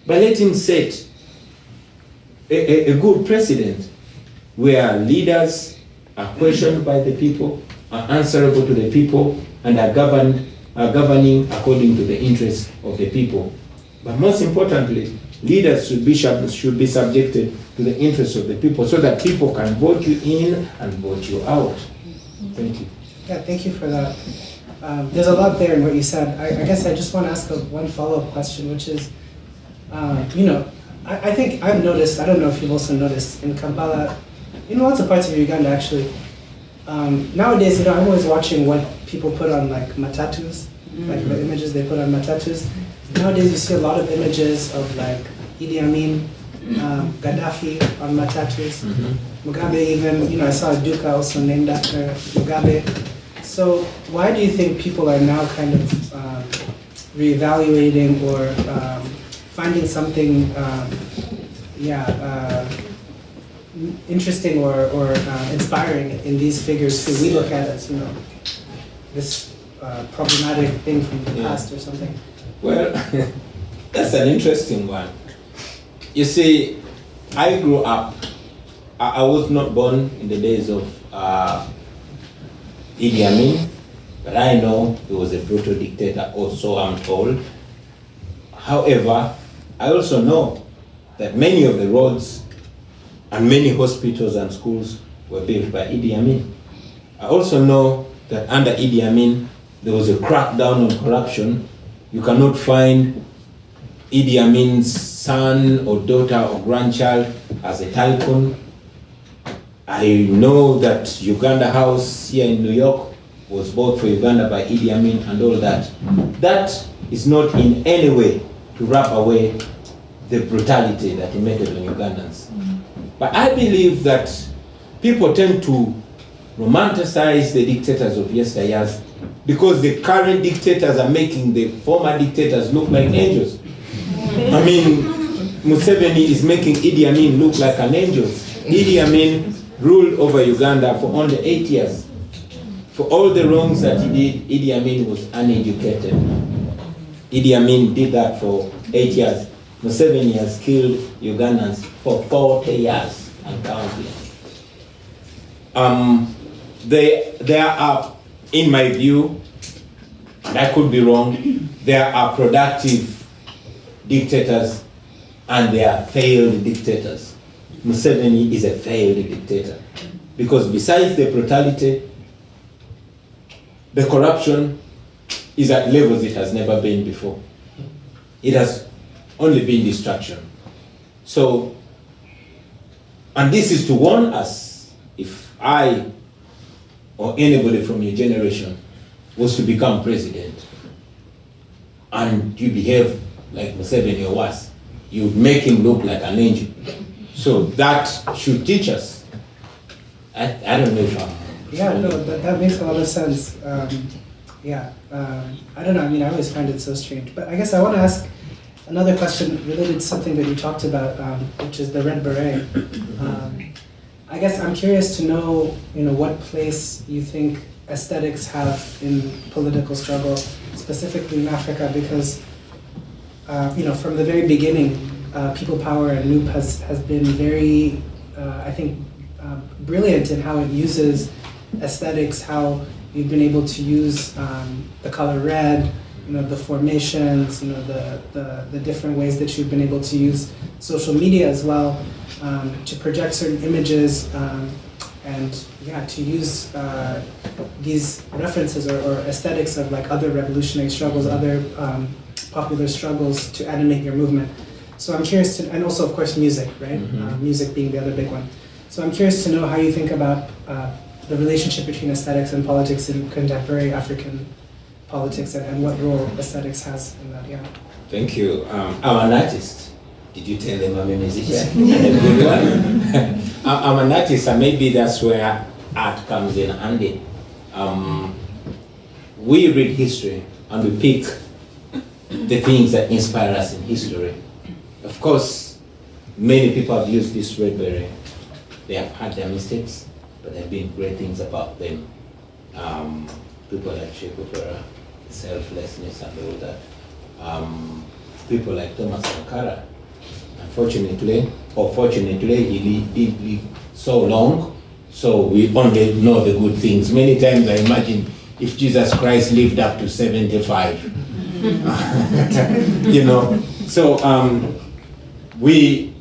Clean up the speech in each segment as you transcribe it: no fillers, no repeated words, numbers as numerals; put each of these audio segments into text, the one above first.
But let him set a good precedent where leaders are questioned by the people, are answerable to the people, and are governing according to the interests of the people. But most importantly, leaders should be subjected to the interests of the people so that people can vote you in and vote you out. Thank you. Yeah, thank you for that. There's a lot there in what you said. I guess I just want to ask one follow-up question, which is, I think I've noticed, I don't know if you've also noticed, in Kampala, in lots of parts of Uganda actually, nowadays, I'm always watching what people put on like matatus, like the images they put on matatus. Nowadays you see a lot of images of like Idi Amin, Gaddafi on matatus, Mugabe even, I saw a duka also named after Mugabe. So why do you think people are now kind of reevaluating or finding something interesting or inspiring in these figures who we look at as, this problematic thing from the past or something? Well, that's an interesting one. You see, I grew up, I was not born in the days of Idi Amin, but I know he was a brutal dictator, also I'm told. However, I also know that many of the roads and many hospitals and schools were built by Idi Amin. I also know that under Idi Amin, there was a crackdown on corruption. You cannot find Idi Amin's son or daughter or grandchild as a tycoon. I know that Uganda House here in New York was bought for Uganda by Idi Amin and all that. That is not in any way to wrap away the brutality that he meted on Ugandans. But I believe that people tend to romanticize the dictators of yesteryears because the current dictators are making the former dictators look like angels. I mean, Museveni is making Idi Amin look like an angel. Idi Amin ruled over Uganda for only 8 years. For all the wrongs that he did, Idi Amin was uneducated. Idi Amin did that for 8 years. Museveni has killed Ugandans for 40 years and counting. There are, in my view, and I could be wrong, there are productive dictators and there are failed dictators. Museveni is a failed dictator because besides the brutality, the corruption is at levels it has never been before. It has only been destruction. So, and this is to warn us, if I or anybody from your generation was to become president and you behave like Museveni or worse, you would make him look like an angel. So that should teach us. I don't know if I'm... Yeah, no, that makes a lot of sense. I don't know, I always find it so strange. But I guess I want to ask another question related to something that you talked about, which is the Red Beret. I guess I'm curious to know, what place you think aesthetics have in political struggle, specifically in Africa, because, from the very beginning, People Power and Loop has been very, I think, brilliant in how it uses aesthetics, how you've been able to use the color red, the formations, the different ways that you've been able to use social media as well to project certain images and to use these references or aesthetics of like other revolutionary struggles, other popular struggles to animate your movement. So I'm curious to, and also of course music, right? Music being the other big one. So I'm curious to know how you think about the relationship between aesthetics and politics in contemporary African politics and what role aesthetics has in that, Thank you. I'm an artist. Did you tell them I'm a musician? A good one. I'm an artist, and maybe that's where art comes in handy. We read history and we pick the things that inspire us in history. Of course, many people have used this Red Beret. They have had their mistakes, but there have been great things about them. People like Che Guevara, selflessness and all that. People like Thomas Sankara, Unfortunately, or fortunately, he did live so long, so we only know the good things. Many times I imagine if Jesus Christ lived up to 75, you know. So we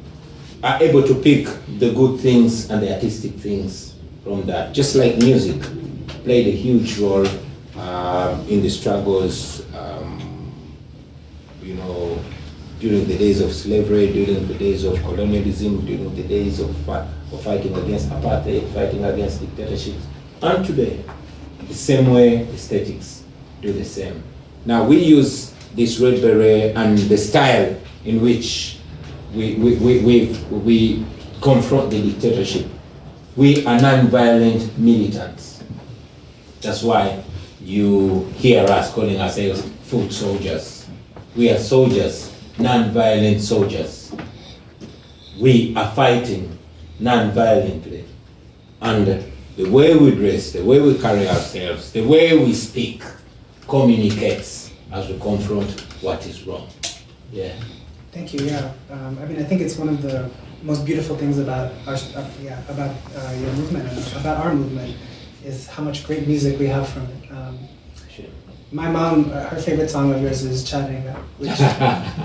are able to pick the good things and the artistic things from that. Just like music played a huge role in the struggles, you know, during the days of slavery, during the days of colonialism, during the days of fighting against apartheid, fighting against dictatorships, and today, the same way aesthetics do the same. Now we use this red beret and the style in which we confront the dictatorship. We are non-violent militants. That's why you hear us calling ourselves foot soldiers. We are soldiers, non-violent soldiers. We are fighting non-violently. And the way we dress, the way we carry ourselves, the way we speak communicates as we confront what is wrong. Yeah. Thank you. Yeah. I mean, I think it's one of the most beautiful things about our, your movement and about our movement is how much great music we have from it. Sure. My mom, her favorite song of yours is Chadenga, which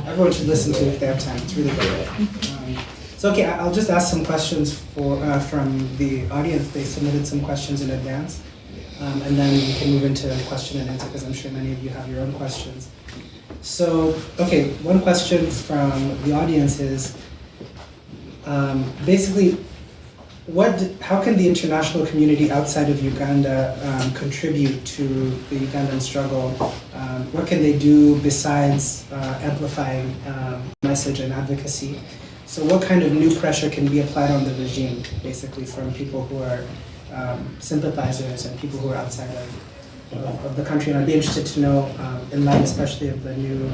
everyone should listen to if they have time. It's really good. So okay, I'll just ask some questions from the audience. They submitted some questions in advance, and then we can move into question and answer because I'm sure many of you have your own questions. So, okay, one question from the audience is, basically, how can the international community outside of Uganda contribute to the Ugandan struggle? What can they do besides amplifying message and advocacy? So what kind of new pressure can be applied on the regime, basically, from people who are sympathizers and people who are outside of the country? And I'd be interested to know, in light especially of the new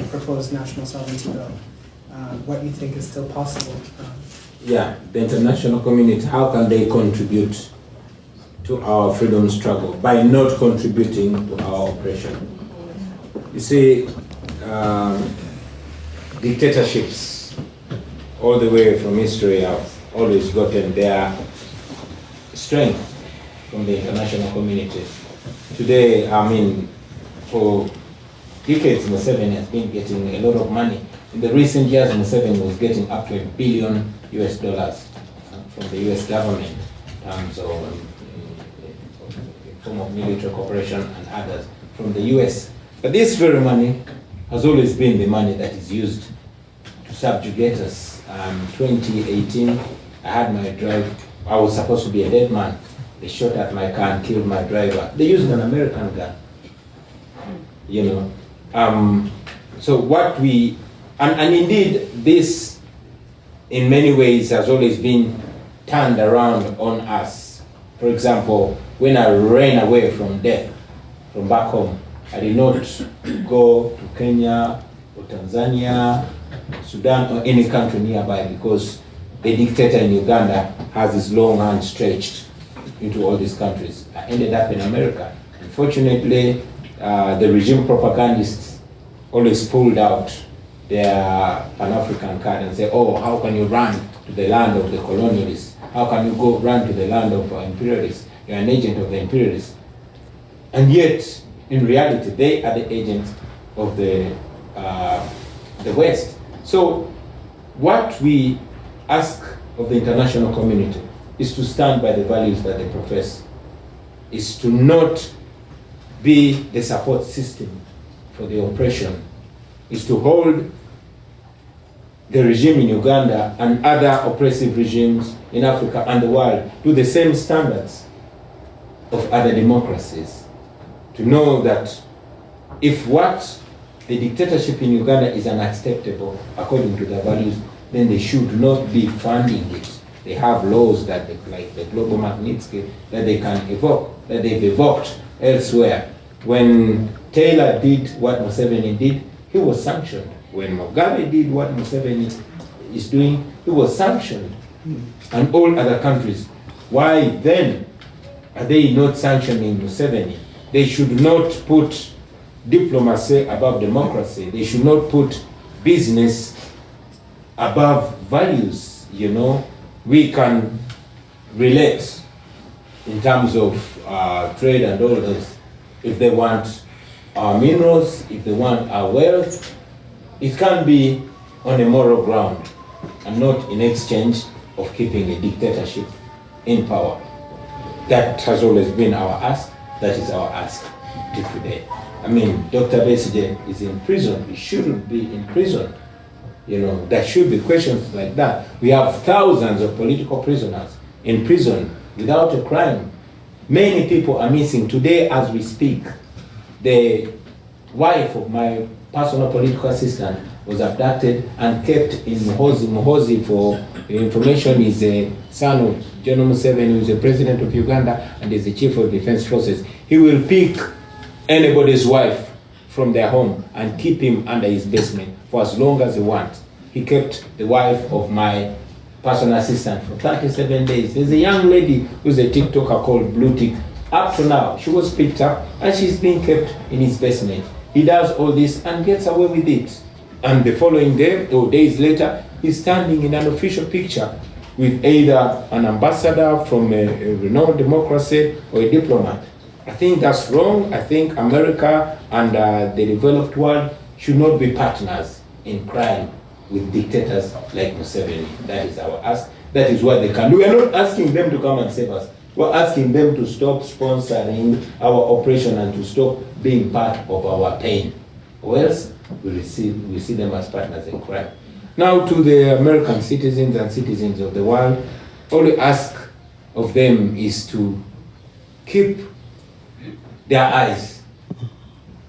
proposed national sovereignty bill, what you think is still possible. Yeah, the international community, how can they contribute to our freedom struggle by not contributing to our oppression? You see, dictatorships all the way from history have always gotten their strength from the international community. Today, I mean, for decades, Museveni has been getting a lot of money. In the recent years, Museveni was getting up to $1 billion from the US government in terms of in form of military cooperation and others from the US. But this very money has always been the money that is used to subjugate us. 2018, I had my drive. I was supposed to be a dead man. They shot at my car and killed my driver. They used an American gun. You know, so what we and indeed this, in many ways, has always been turned around on us. For example, when I ran away from death, from back home, I did not go to Kenya or Tanzania, Sudan, or any country nearby because the dictator in Uganda has his long hand stretched into all these countries. I ended up in America. Unfortunately, the regime propagandists always pulled out their Pan-African card and say, oh, how can you run to the land of the colonialists? How can you go run to the land of imperialists? You're an agent of the imperialists. And yet, in reality, they are the agents of the West. So what we ask of the international community is to stand by the values that they profess, is to not be the support system for the oppression, is to hold the regime in Uganda and other oppressive regimes in Africa and the world to the same standards of other democracies. To know that if what the dictatorship in Uganda is unacceptable according to their values, then they should not be funding it. They have laws that, like the Global Magnitsky, that they can evoke, that they've evoked elsewhere. When Taylor did what Museveni did, he was sanctioned. When Mugabe did what Museveni is doing, he was sanctioned. And all other countries. Why then are they not sanctioning Museveni? They should not put diplomacy above democracy. They should not put business above values, you know. We can relate in terms of trade and all this. If they want our minerals, if they want our wealth, it can be on a moral ground and not in exchange of keeping a dictatorship in power. That has always been our ask. That is our ask to today. I mean, Dr. Besigye is in prison. He shouldn't be in prison. You know, there should be questions like that. We have thousands of political prisoners in prison without a crime. Many people are missing. Today, as we speak, the wife of my personal political assistant was abducted and kept in Muhozi. Muhozi, for information, is a son of General Museveni, who is the president of Uganda and is the chief of defense forces. He will pick anybody's wife from their home and keep him under his basement for as long as he wants. He kept the wife of my personal assistant for 37 days. There's a young lady who's a TikToker called Blue Tick. Up to now, she was picked up and she's being kept in his basement. He does all this and gets away with it. And the following day, or days later, he's standing in an official picture with either an ambassador from a renowned democracy or a diplomat. I think that's wrong. I think America and the developed world should not be partners in crime with dictators like Museveni. That is our ask. That is what they can do. We are not asking them to come and save us. We're asking them to stop sponsoring our operation and to stop being part of our pain. Or else we see them as partners in crime. Now to the American citizens and citizens of the world, all we ask of them is to keep their eyes,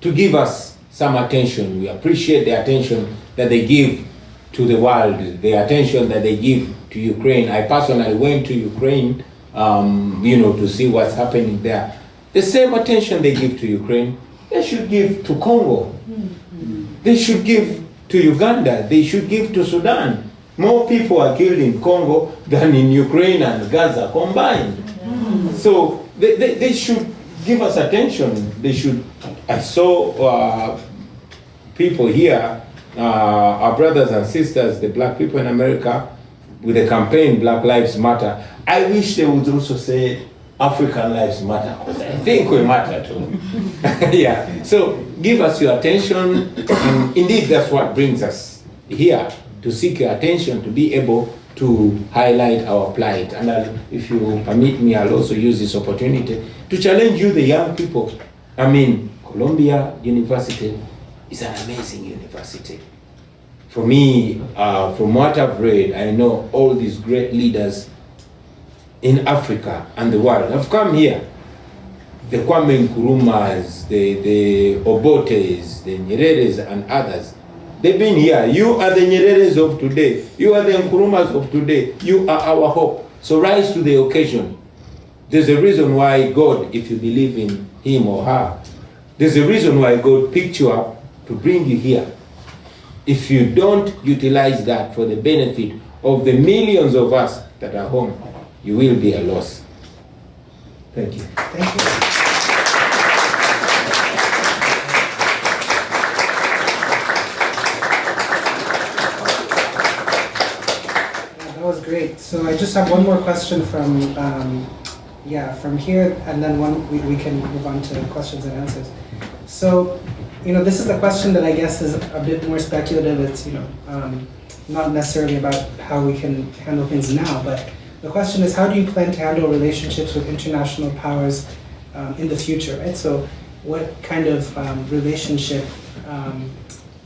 to give us some attention. We appreciate the attention that they give to the world, the attention that they give to Ukraine. I personally went to Ukraine, to see what's happening there. The same attention they give to Ukraine, they should give to Congo. They should give to Uganda. They should give to Sudan. More people are killed in Congo than in Ukraine and Gaza combined. So they should give us attention. They should. I saw people here, our brothers and sisters, the black people in America, with the campaign Black Lives Matter. I wish they would also say African Lives Matter, because I think we matter too. Yeah. So give us your attention. And indeed, that's what brings us here, to seek your attention, to be able to highlight our plight. And if you permit me, I'll also use this opportunity to challenge you, the young people. I mean, Columbia University is an amazing university. For me, from what I've read, I know all these great leaders in Africa and the world have come here. The Kwame Nkrumahs, the Obotes, the Nyereres and others. They've been here. You are the Nyereres of today. You are the Nkrumahs of today. You are our hope. So rise to the occasion. There's a reason why God, if you believe in him or her, there's a reason why God picked you up to bring you here. If you don't utilize that for the benefit of the millions of us that are home, you will be a loss. Thank you. Thank you. That was great. So I just have one more question from here, and then we can move on to questions and answers. So, this is a question that I guess is a bit more speculative. It's, not necessarily about how we can handle things now, but the question is, how do you plan to handle relationships with international powers in the future, right? So what kind of relationship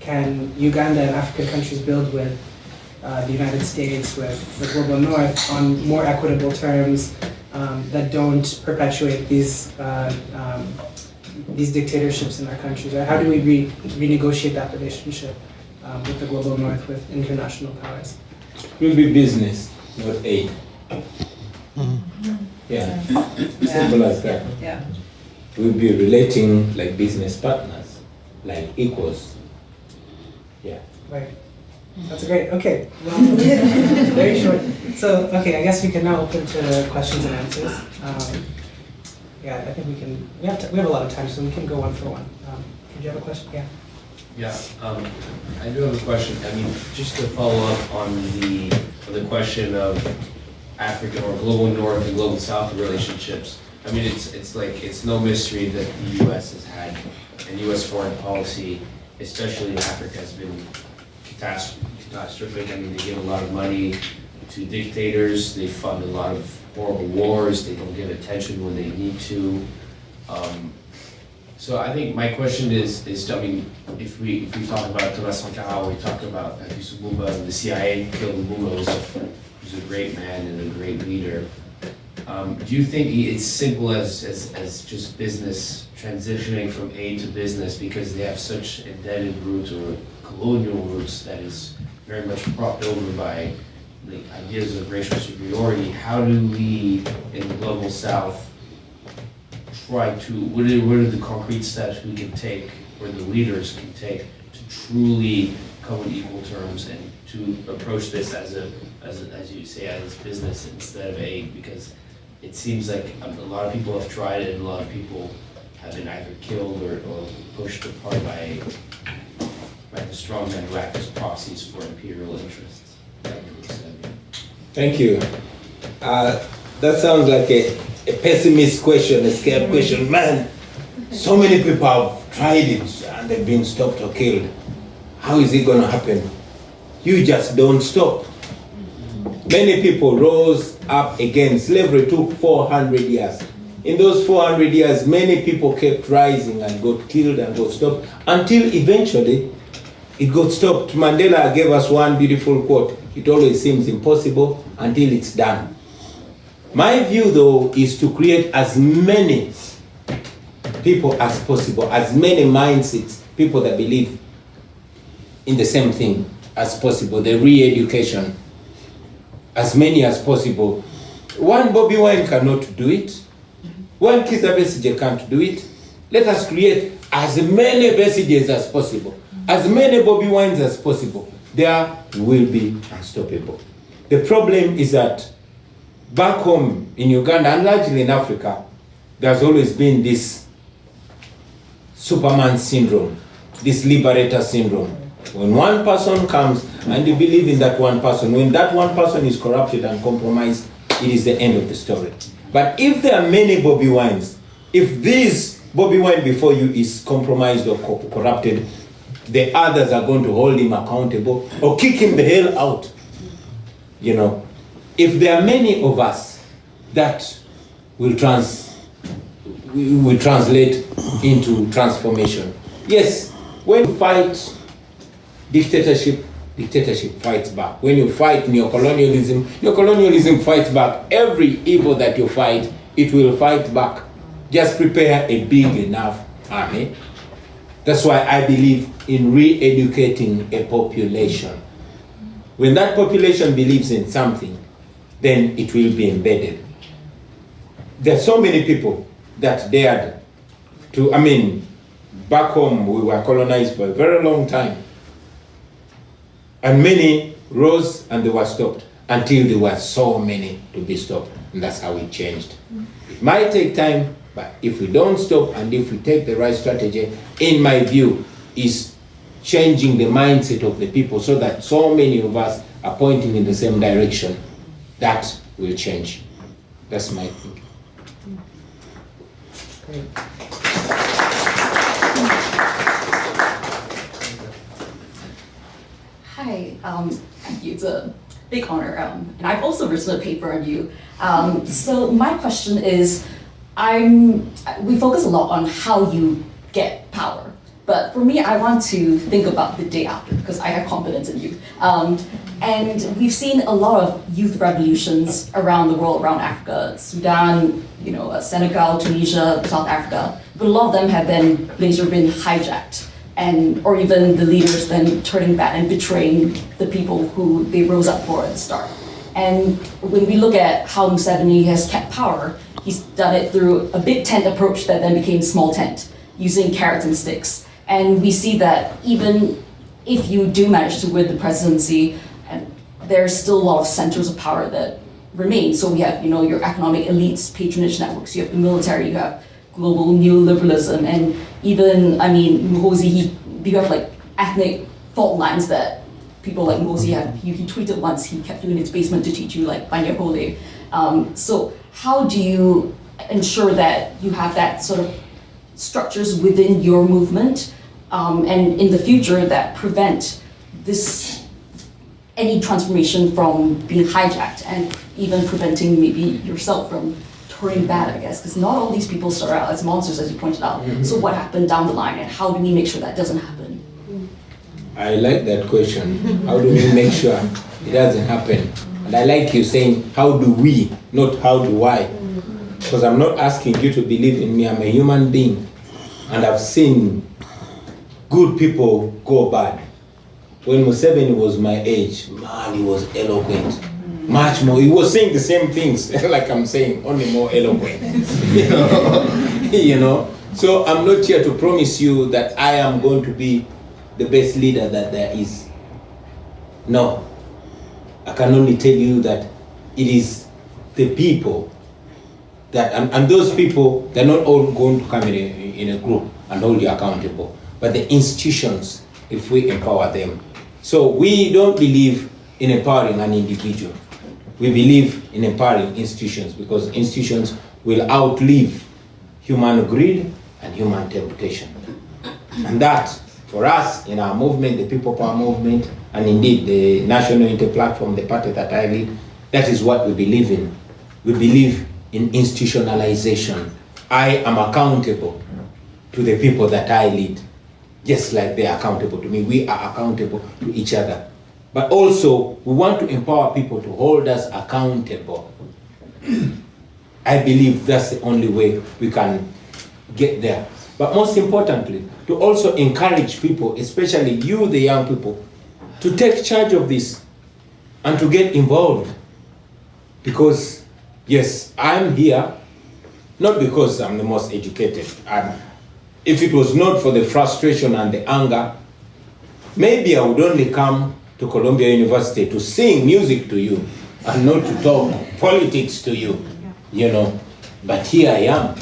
can Uganda and African countries build with the United States, with the global north, on more equitable terms that don't perpetuate these dictatorships in our countries? Right? How do we renegotiate that relationship with the global north, with international powers? It will be business, not aid. Yeah, simple as that. Yeah. We'll be relating like business partners, like equals. Yeah. Right. That's great. Okay. Well, very short. So, okay, I guess we can now open to questions and answers. I think we can. We have a lot of time, so we can go one for one. Did you have a question? Yeah. Yeah, I do have a question. I mean, just to follow up on the question of African or global North and global South relationships. I mean, it's no mystery that the U.S. has had, and U.S. foreign policy, especially in Africa, has been catastrophic. I mean, they give a lot of money to dictators. They fund a lot of horrible wars. They don't give attention when they need to. So I think my question is I mean, if we talk about Thomas Sankara, we talk about Patrice Lumumba, the CIA killed Lumumba, who's a great man and a great leader. Do you think it's simple as just business transitioning from aid to business because they have such embedded roots or colonial roots that is very much propped over by the ideas of racial superiority? How do we in the global South try to, what are the concrete steps we can take, or the leaders can take, to truly come on equal terms and to approach this as you say, as business instead of aid? Because it seems like a lot of people have tried it, and a lot of people have been either killed or pushed apart by the strong men who act as proxies for imperial interests. Thank you. That sounds like a pessimist question, a scared question. Man, so many people have tried it and they've been stopped or killed. How is it going to happen? You just don't stop. Many people rose up again. Slavery took 400 years. In those 400 years, many people kept rising and got killed and got stopped until eventually it got stopped. Mandela gave us one beautiful quote: "It always seems impossible until it's done." My view, though, is to create as many people as possible, as many mindsets, people that believe in the same thing as possible, the re-education, as many as possible. One Bobi Wine cannot do it. One Kizza Besigye can't do it. Let us create as many Besigyes as possible, as many Bobi Wines as possible. There will be unstoppable. The problem is that back home in Uganda, and largely in Africa, there's always been this Superman syndrome, this liberator syndrome. When one person comes and you believe in that one person, when that one person is corrupted and compromised, it is the end of the story. But if there are many Bobi Wines, if this Bobi Wine before you is compromised or corrupted, the others are going to hold him accountable or kick him the hell out. You know, if there are many of us that will translate into transformation. Yes, when you fight dictatorship, dictatorship fights back. When you fight neocolonialism, neocolonialism fights back. Every evil that you fight, it will fight back. Just prepare a big enough army. That's why I believe in re-educating a population. When that population believes in something, then it will be embedded. There are so many people that dared to, back home we were colonized for a very long time. And many rose and they were stopped until there were so many to be stopped. And that's how it changed. It might take time, but if we don't stop and if we take the right strategy, in my view, is changing the mindset of the people so that so many of us are pointing in the same direction. That will change. That's my thinking. Great. Hi, thank you. It's a big honor, and I've also written a paper on you. So my question is, we focus a lot on how you get power, but for me, I want to think about the day after because I have confidence in you. And we've seen a lot of youth revolutions around the world, around Africa, Sudan, Senegal, Tunisia, South Africa, but a lot of them have been hijacked. Or even the leaders then turning back and betraying the people who they rose up for at the start. And when we look at how Museveni has kept power, he's done it through a big tent approach that then became small tent, using carrots and sticks. And we see that even if you do manage to win the presidency, and there's still a lot of centers of power that remain. So we have, your economic elites, patronage networks, you have the military, you have global neoliberalism, and even, Muhoozi, you have ethnic fault lines that people like Mosi have. He tweeted once, he kept you in his basement to teach you like Banyakole. So how do you ensure that you have that sort of structures within your movement and in the future that prevent this any transformation from being hijacked and even preventing maybe yourself from turning bad, I guess, because not all these people start out as monsters, as you pointed out. So what happened down the line, and how do we make sure that doesn't happen? I like that question. How do we make sure it doesn't happen? And I like you saying, how do we, not how do I? Because I'm not asking you to believe in me. I'm a human being. And I've seen good people go bad. When Museveni was my age, man, he was eloquent. Much more. He was saying the same things, like I'm saying, only more eloquent. You know? So I'm not here to promise you that I am going to be the best leader that there is. No. I can only tell you that it is the people that, and those people, they're not all going to come in a group and hold you accountable, but the institutions, if we empower them. So we don't believe in empowering an individual. We believe in empowering institutions, because institutions will outlive human greed and human temptation. And that, for us, in our movement, the People Power Movement, and indeed the National Inter-Platform, the party that I lead, that is what we believe in. We believe in institutionalization. I am accountable to the people that I lead, just like they are accountable to me. We are accountable to each other. But also, we want to empower people to hold us accountable. I believe that's the only way we can get there. But most importantly, to also encourage people, especially you, the young people, to take charge of this and to get involved. Because, yes, I'm here, not because I'm the most educated. If it was not for the frustration and the anger, maybe I would only come to Columbia University to sing music to you and not to talk politics to you, you know. But here I am.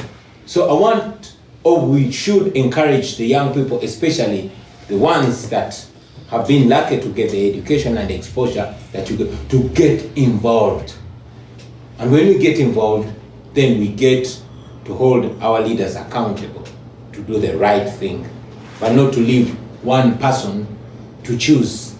So I want, or we should encourage the young people, especially the ones that have been lucky to get the education and exposure that you get, to get involved. And when we get involved, then we get to hold our leaders accountable to do the right thing, but not to leave one person to choose.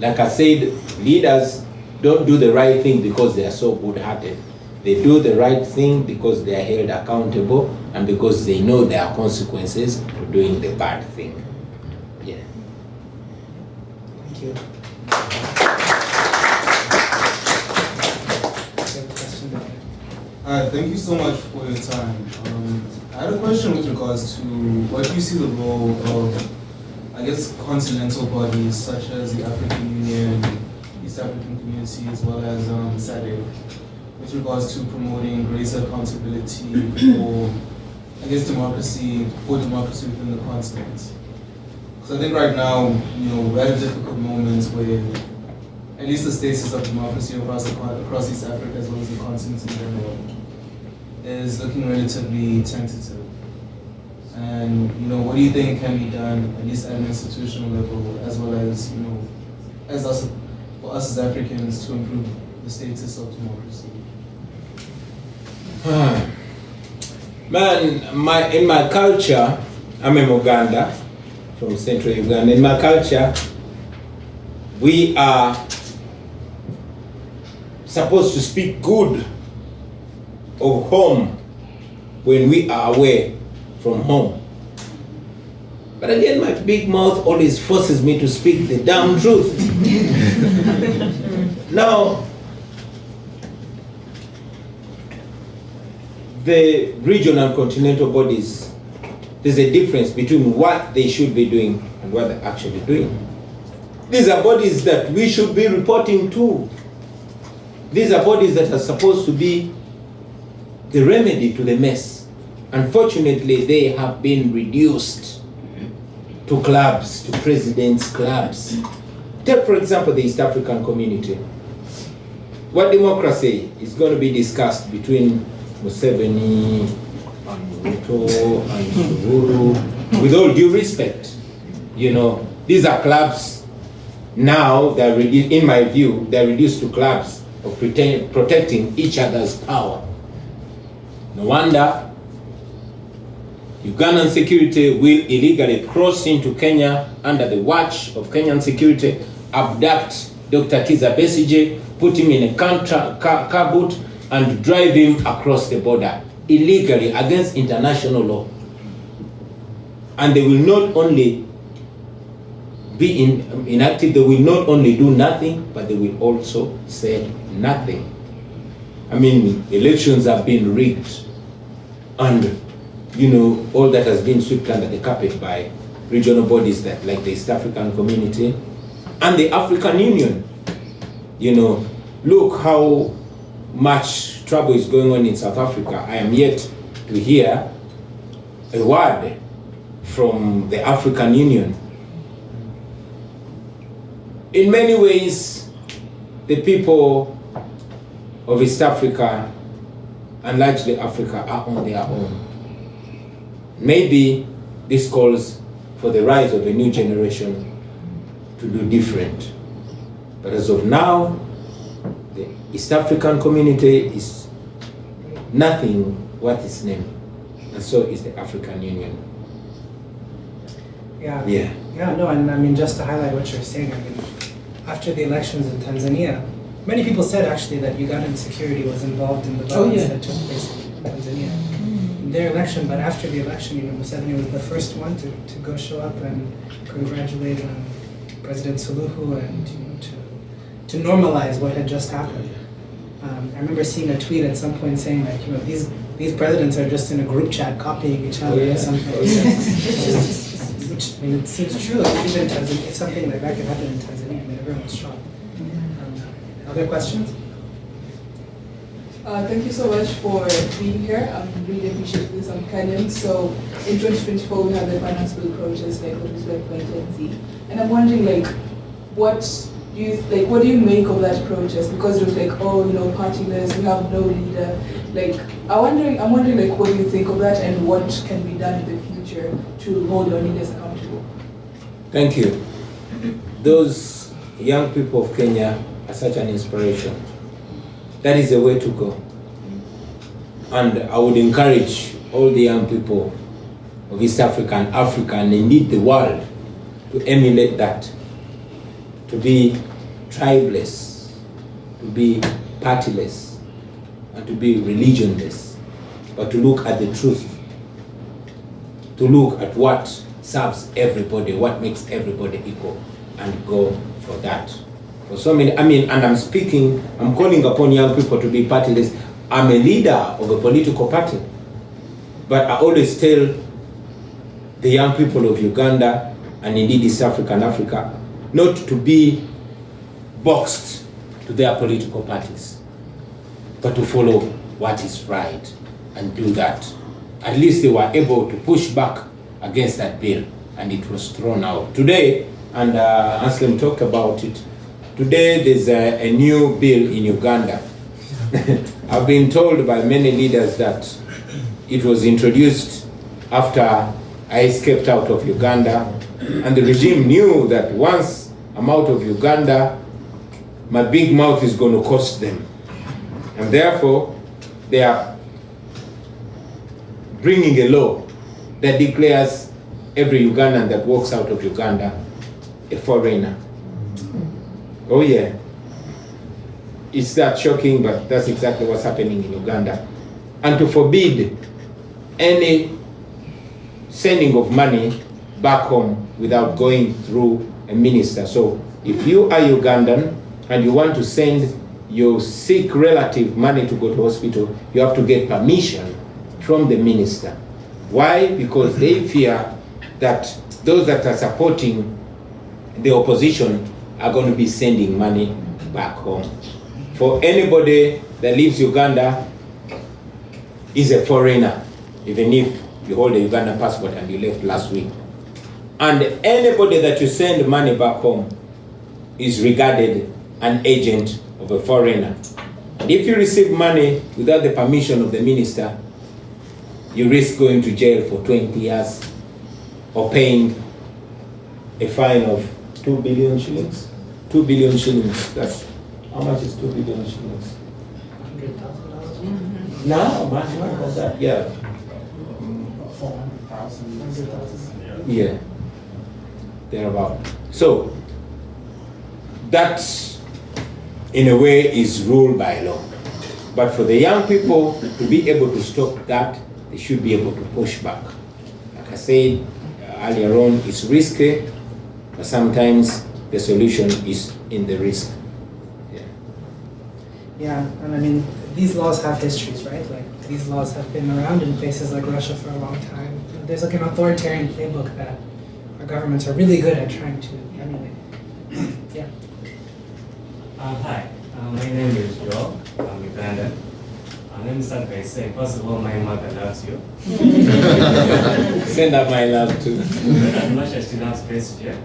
Like I said, leaders don't do the right thing because they are so good-hearted. They do the right thing because they are held accountable and because they know there are consequences to doing the bad thing. Yeah. Thank you. Thank you so much for your time. I had a question with regards to what you see the role of, I guess, continental bodies such as the African Union, East African Community, as well as SADC, with regards to promoting greater accountability for, I guess, democracy within the continent. Because I think right now, you know, we're at a difficult moment where at least the status of democracy across East Africa, as well as the continent in general, is looking relatively tentative. And, you know, what do you think can be done, at least at an institutional level, as well as, you know, for us as Africans, to improve the status of democracy? Man, in my culture, I'm in Uganda, from central Uganda. In my culture, we are supposed to speak good of home when we are away from home. But again, my big mouth always forces me to speak the damn truth. Now, the regional and continental bodies, there's a difference between what they should be doing and what they're actually doing. These are bodies that we should be reporting to. These are bodies that are supposed to be the remedy to the mess. Unfortunately, they have been reduced to clubs, to presidents' clubs. Take, for example, the East African community. What democracy is going to be discussed between Museveni and Ruto and Uhuru, with all due respect, you know, These are clubs now, they're in my view, they're reduced to clubs of protecting each other's power. No wonder Ugandan security will illegally cross into Kenya under the watch of Kenyan security, abduct Dr. Kiza Besigye, put him in a car boot, and drive him across the border illegally against international law. And they will not only be inactive, they will not only do nothing, but they will also say nothing. I mean, elections have been rigged, and you know, all that has been swept under the carpet by regional bodies that, like the East African Community and the African Union. You know, look how much trouble is going on in South Africa. I am yet to hear a word from the African Union. In many ways, the people of East Africa and largely Africa are on their own. Maybe this calls for the rise of a new generation to do different. But as of now, the East African community is nothing worth its name. And so is the African Union. No, and I mean, just to highlight what you're saying, I mean, after the elections in Tanzania, many people said actually that Ugandan security was involved in the violence that took place in Tanzania. In their election, but after the election, you know, Museveni was the first one to go show up and congratulate President Suluhu and, you know, to normalize what had just happened. I remember seeing a tweet at some point saying, like, you know, these presidents are just in a group chat copying each other or something. Which, I mean, it seems true. Like, even in Tanzania, if something like that could happen in Tanzania, I mean, everyone's shocked. Other questions? Thank you so much for being here. I really appreciate this. I'm Kenyan. So in 2024, we have the finance bill protest, like what was like by Gen Z. And I'm wondering, like, what do you make of that protest? Because it was like, oh, you know, partyless, we have no leader. Like, I'm wondering, like, what do you think of that, and what can be done in the future to hold our leaders accountable? Thank you. Those young people of Kenya are such an inspiration. That is the way to go. And I would encourage all the young people of East Africa and Africa, and indeed the world, to emulate that. To be tribeless, to be partyless, and to be religionless, but to look at the truth, to look at what serves everybody, what makes everybody equal, and go for that. For so many, and I'm calling upon young people to be partyless. I'm a leader of a political party, but I always tell the young people of Uganda and indeed East Africa and Africa not to be boxed to their political parties, but to follow what is right and do that. At least they were able to push back against that bill, and it was thrown out. Today, and Anselm talked about it, today there's a new bill in Uganda. I've been told by many leaders that it was introduced after I escaped out of Uganda, and the regime knew that once I'm out of Uganda, my big mouth is going to cost them. And therefore, they are bringing a law that declares every Ugandan that walks out of Uganda a foreigner. Oh yeah. It's that shocking, but that's exactly what's happening in Uganda. And to forbid any sending of money back home without going through a minister. So if you are Ugandan and you want to send your sick relative money to go to hospital, you have to get permission from the minister. Why? Because they fear that those that are supporting the opposition are going to be sending money back home. For anybody that leaves Uganda is a foreigner, even if you hold a Ugandan passport and you left last week. And anybody that you send money back home is regarded an agent of a foreigner. And if you receive money without the permission of the minister, you risk going to jail for 20 years or paying a fine of 2 billion shillings. 2 billion shillings, that's, how much is 2 billion shillings? $100,000? No, much more than that, yeah. 400,000. Yeah, thereabout. So, that, in a way, is ruled by law. But for the young people to be able to stop that, they should be able to push back. Like I said earlier on, it's risky, but sometimes the solution is in the risk. Yeah. Yeah, and I mean, these laws have histories, right? Like, these laws have been around in places like Russia for a long time. There's like an authoritarian playbook that our governments are really good at trying to emulate. Yeah. Hi, my name is Joe. I'm Ugandan. Let me start by saying, first of all, my mother loves you. Send up my love too. As much as she loves best, yeah.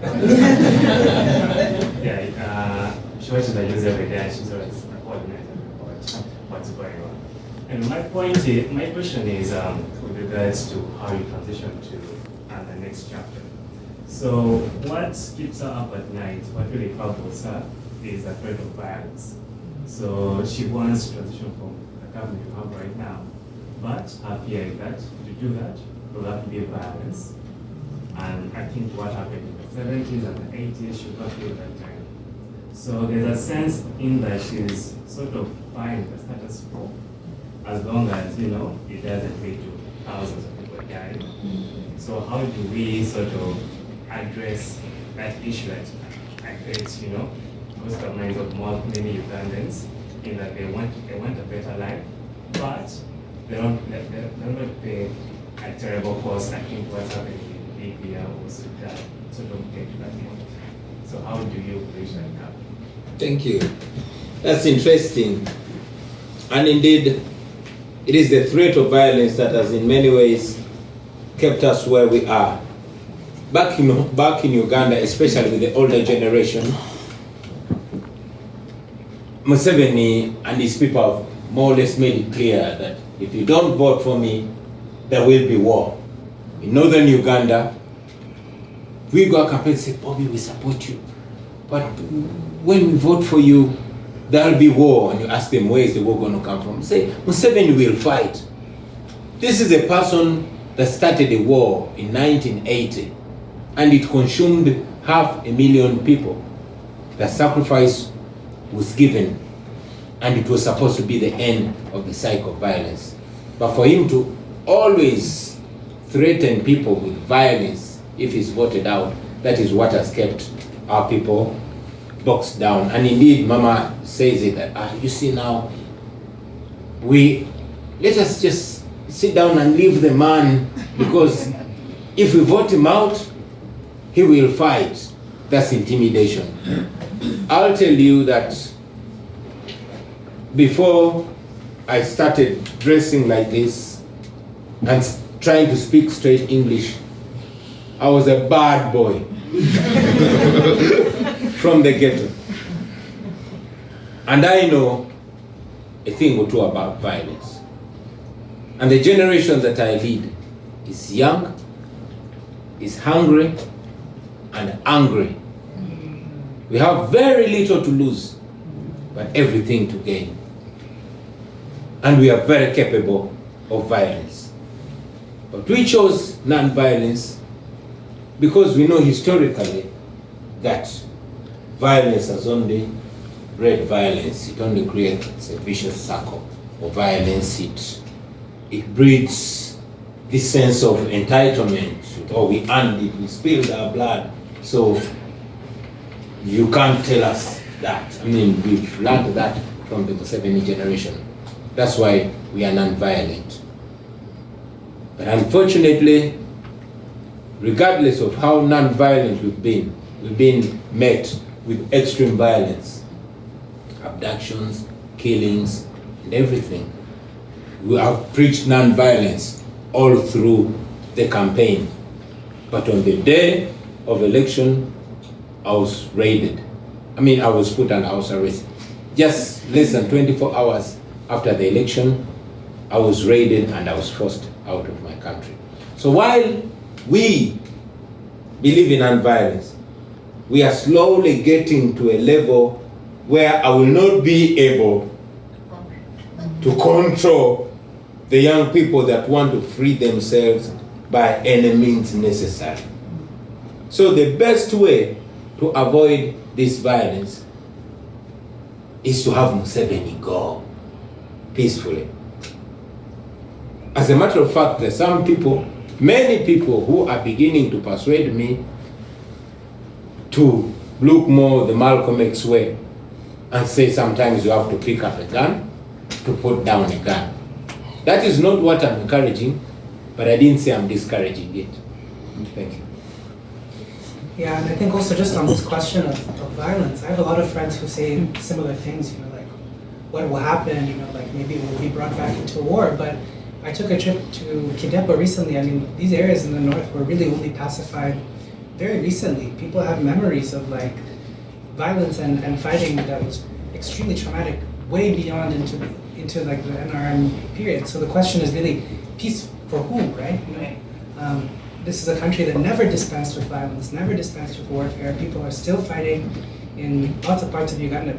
Yeah, she watches the news every day and she's always coordinated about what's going on. And my question is with regards to how you transition to the next chapter. So what keeps her up at night, what really troubles her, is the threat of violence. So she wants to transition from the government you have right now, but her fear is that to do that, there will have to be violence. And I think what happened in the 70s and the 80s, she got through that time. So there's a sense in that she's sort of fine with the status quo, as long as, you know, it doesn't lead to thousands of people dying. So how do we sort of address that issue that affects, you know, most of minds of many Ugandans, in that they want a better life, but they're not paying a terrible cost. I think what's happening in Libya or Sudan sort of get to that point. So how do you bridge that gap? Thank you. That's interesting. And indeed, it is the threat of violence that has in many ways kept us where we are. Back in Uganda, especially with the older generation, Museveni and his people have more or less made it clear that if you don't vote for me, there will be war. In northern Uganda, we go a campaign and say, Bobi, we support you. But when we vote for you, there will be war. And you ask them, where is the war going to come from? Say, Museveni will fight. This is a person that started a war in 1980, and it consumed 500,000 people. The sacrifice was given, and it was supposed to be the end of the cycle of violence. But for him to always threaten people with violence if he's voted out, that is what has kept our people boxed down. And indeed, Mama says it, that you see now, let us just sit down and leave the man, because if we vote him out, he will fight. That's intimidation. I'll tell you that before I started dressing like this and trying to speak straight English, I was a bad boy from the ghetto. And I know a thing or two about violence. And the generation that I lead is young, is hungry, and angry. We have very little to lose, but everything to gain. And we are very capable of violence. But we chose non-violence because we know historically that violence has only bred violence. It only creates a vicious circle of violence. It breeds this sense of entitlement. Oh, we earned it, we spilled our blood, so you can't tell us that. I mean, we've learned that from the Museveni generation. That's why we are non-violent. But unfortunately, regardless of how non-violent we've been met with extreme violence, abductions, killings, and everything. We have preached non-violence all through the campaign. But on the day of election, I was raided. I was put under house arrest. Just less than 24 hours after the election, I was raided and I was forced out of my country. So while we believe in non-violence, we are slowly getting to a level where I will not be able to control the young people that want to free themselves by any means necessary. So the best way to avoid this violence is to have Museveni go peacefully. As a matter of fact, there are some people, many people who are beginning to persuade me to look more the Malcolm X way and say sometimes you have to pick up a gun to put down a gun. That is not what I'm encouraging, but I didn't say I'm discouraging it. Thank you. Yeah, and I think also just on this question of violence, I have a lot of friends who say similar things, like what will happen, like maybe we'll be brought back into war. But I took a trip to Kidepo recently. I mean, these areas in the north were really only pacified very recently. People have memories of like violence and fighting that was extremely traumatic, way beyond into like the NRM period. So the question is really peace for whom, right? This is a country that never dispensed with violence, never dispensed with warfare. People are still fighting in lots of parts of Uganda.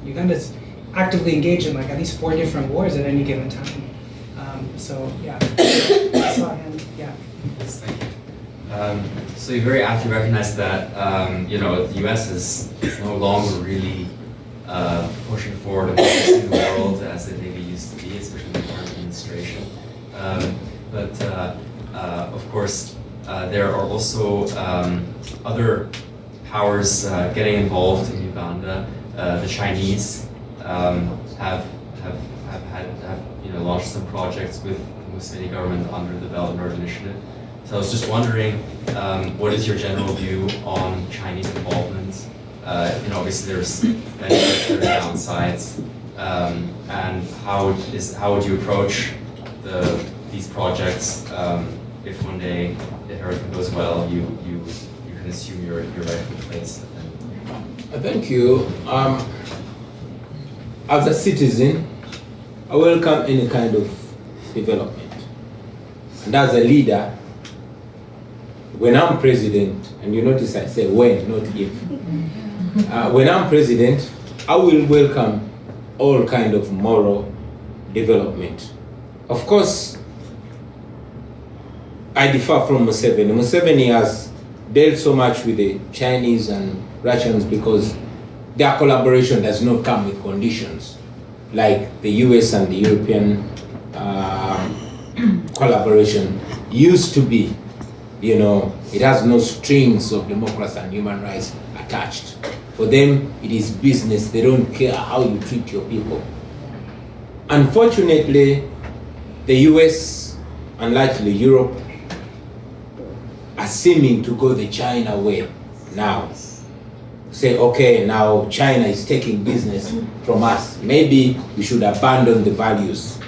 Uganda's actively engaged in like at least 4 different wars at any given time. So yeah, yeah. Yes, thank you. So you very aptly recognize that the U.S. is no longer really pushing forward democracy in the world as it maybe used to be, especially in the current administration. But of course, there are also other powers getting involved in Uganda. The Chinese have launched some projects with the Museveni government under the Belt and Road Initiative. So I was just wondering, what is your general view on Chinese involvement? Obviously there's benefits, there's downsides, and how would you approach these projects if one day, if everything goes well, you can assume your rightful place? Thank you. As a citizen, I welcome any kind of development. And as a leader, when I'm president, and you notice I say when, not if. When I'm president, I will welcome all kind of moral development. Of course, I differ from Museveni. Museveni has dealt so much with the Chinese and Russians because their collaboration does not come with conditions like the US and the European collaboration used to be. It has no strings of democracy and human rights attached. For them, it is business. They don't care how you treat your people. Unfortunately, the US and largely Europe are seeming to go the China way now. Say, okay, now China is taking business from us. Maybe we should abandon the values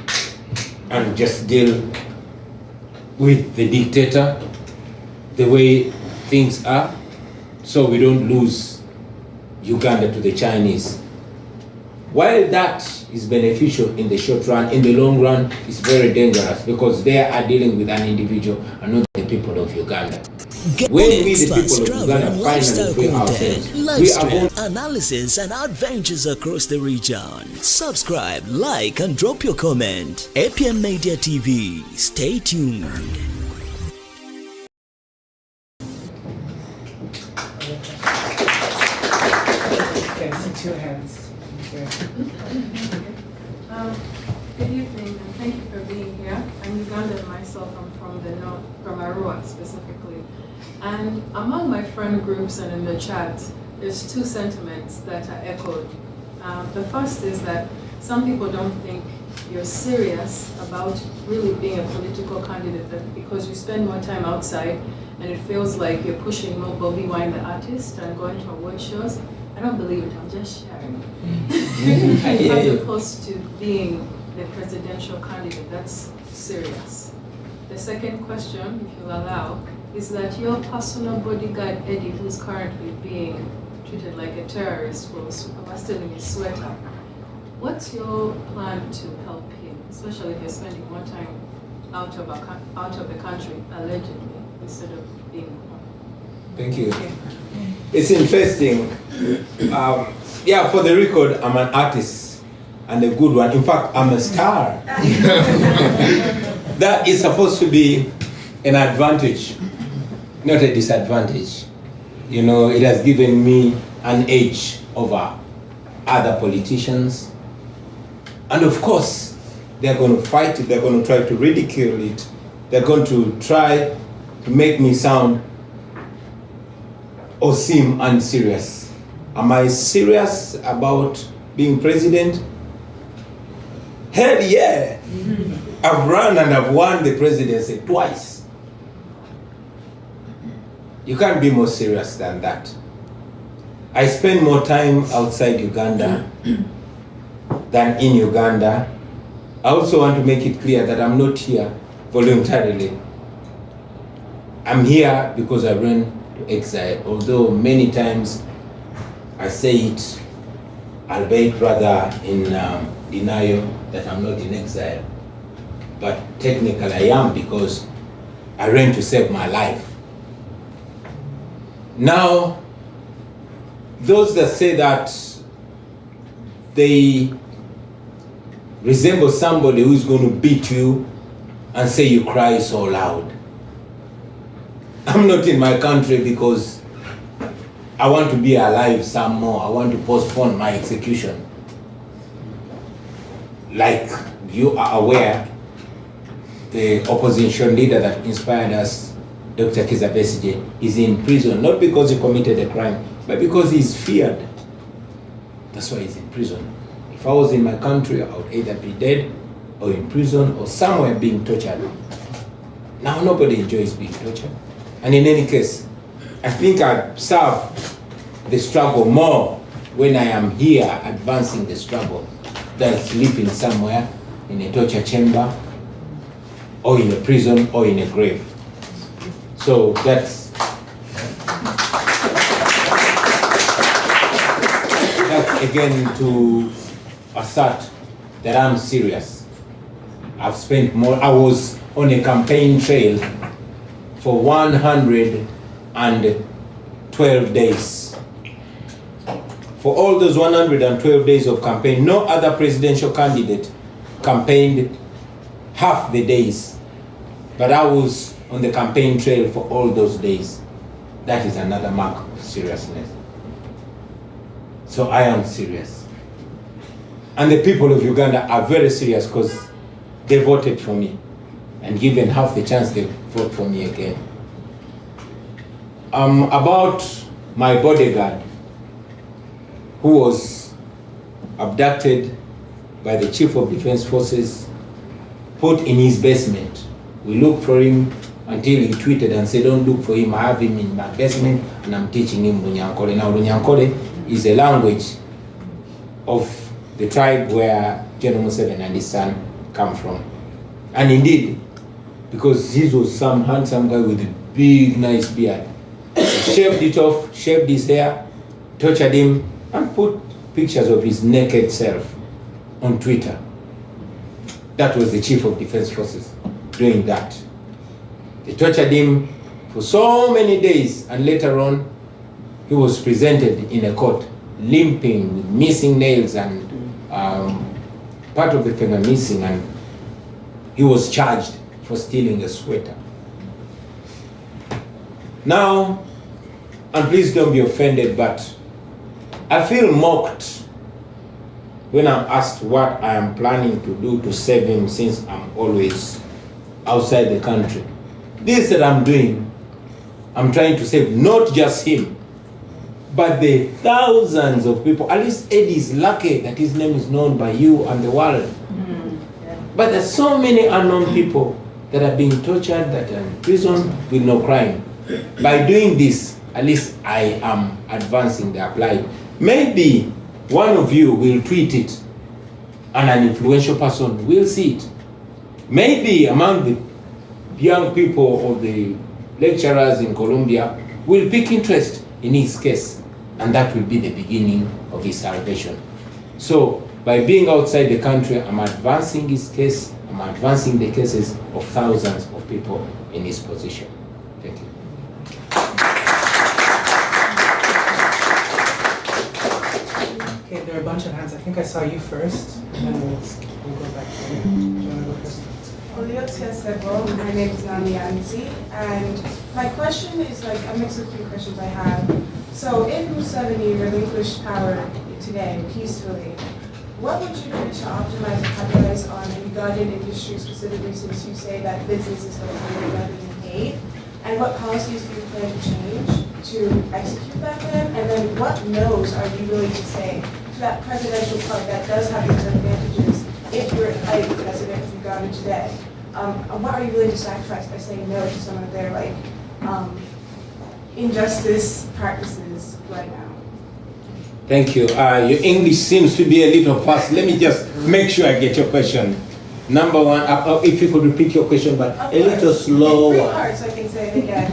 and just deal with the dictator the way things are, so we don't lose Uganda to the Chinese. While that is beneficial in the short run, in the long run, it's very dangerous because they are dealing with an individual and not the people of Uganda. When we, the people of Uganda, finally free ourselves, we are going analysis and adventures across the region. Subscribe, like, and drop your comment. APM Media TV. Stay tuned. Okay, so 2 hands. Okay. Good evening, and thank you for being here. I'm Ugandan myself. I'm from the north, from Arua specifically. And among my friend groups and in the chat, there's 2 sentiments that are echoed. The first is that some people don't think you're serious about really being a political candidate, that because you spend more time outside and it feels like you're pushing more Bobi Wine the artist and going to award shows. I don't believe it, I'm just sharing. As opposed to being the presidential candidate, that's serious. The second question, if you'll allow, is that your personal bodyguard, Eddie, who's currently being treated like a terrorist for stealing his sweater, what's your plan to help him, especially if you're spending more time out of the country, allegedly, instead of being home? Thank you. Okay. It's interesting. Yeah, for the record, I'm an artist and a good one. In fact, I'm a star. That is supposed to be an advantage, not a disadvantage. You know, it has given me an edge over other politicians. And of course, they're going to fight it, they're going to try to ridicule it, they're going to try to make me sound or seem unserious. Am I serious about being president? Hell yeah! I've run and I've won the presidency twice. You can't be more serious than that. I spend more time outside Uganda than in Uganda. I also want to make it clear that I'm not here voluntarily. I'm here because I ran to exile, although many times I say it, albeit rather in denial that I'm not in exile. But technically I am, because I ran to save my life. Now, those that say that they resemble somebody who's going to beat you and say you cry so loud. I'm not in my country because I want to be alive some more. I want to postpone my execution. Like you are aware, the opposition leader that inspired us, Dr. Kizza Besigye, is in prison, not because he committed a crime, but because he's feared. That's why he's in prison. If I was in my country, I would either be dead or in prison or somewhere being tortured. Now nobody enjoys being tortured. And in any case, I think I serve the struggle more when I am here advancing the struggle than sleeping somewhere in a torture chamber or in a prison or in a grave. So that's again to assert that I'm serious. I've spent more, I was on a campaign trail for 112 days. For all those 112 days of campaign, no other presidential candidate campaigned half the days. But I was on the campaign trail for all those days. That is another mark of seriousness. So I am serious. And the people of Uganda are very serious because they voted for me. And given half the chance, they vote for me again. About my bodyguard, who was abducted by the Chief of Defense Forces, put in his basement. We looked for him until he tweeted and said, don't look for him, I have him in my basement and I'm teaching him Runyankole. Now Runyankole is a language of the tribe where General Museveni and his son come from. And indeed, because he was some handsome guy with a big, nice beard, he shaved it off, shaved his hair, tortured him, and put pictures of his naked self on Twitter. That was the Chief of Defense Forces doing that. They tortured him for so many days, and later on, he was presented in a court, limping, with missing nails and part of the finger missing, and he was charged for stealing a sweater. Now, and please don't be offended, but I feel mocked when I'm asked what I am planning to do to save him, since I'm always outside the country. This that I'm doing, I'm trying to save not just him, but the thousands of people. At least Eddie is lucky that his name is known by you and the world. But there's so many unknown people that are being tortured, that are in prison with no crime. By doing this, at least I am advancing the applied. Maybe one of you will tweet it and an influential person will see it. Maybe among the young people or the lecturers in Columbia will pick interest in his case, and that will be the beginning of his salvation. So by being outside the country, I'm advancing his case, I'm advancing the cases of thousands of people in his position. Thank you. bunch of hands. I think I saw you first, and then we'll go back to you. Do you want to go first? My name is Nani Anzi, and my question is like a mix of three questions I have. So if Museveni relinquished power today peacefully, what would you do to optimize and capitalize on the Ugandan industry specifically, since you say that business is going to be Ugandan aid? And what policies do you plan to change to execute that plan? And then what no's are you willing to say to that presidential part that does have these advantages if you're the president of Uganda today? What are you willing to sacrifice by saying no to some of their injustice practices right now? Thank you. Your English seems to be a little fast. Let me just make sure I get your question. Number one, if you could repeat your question, but a little slower. Three parts, I can say it again.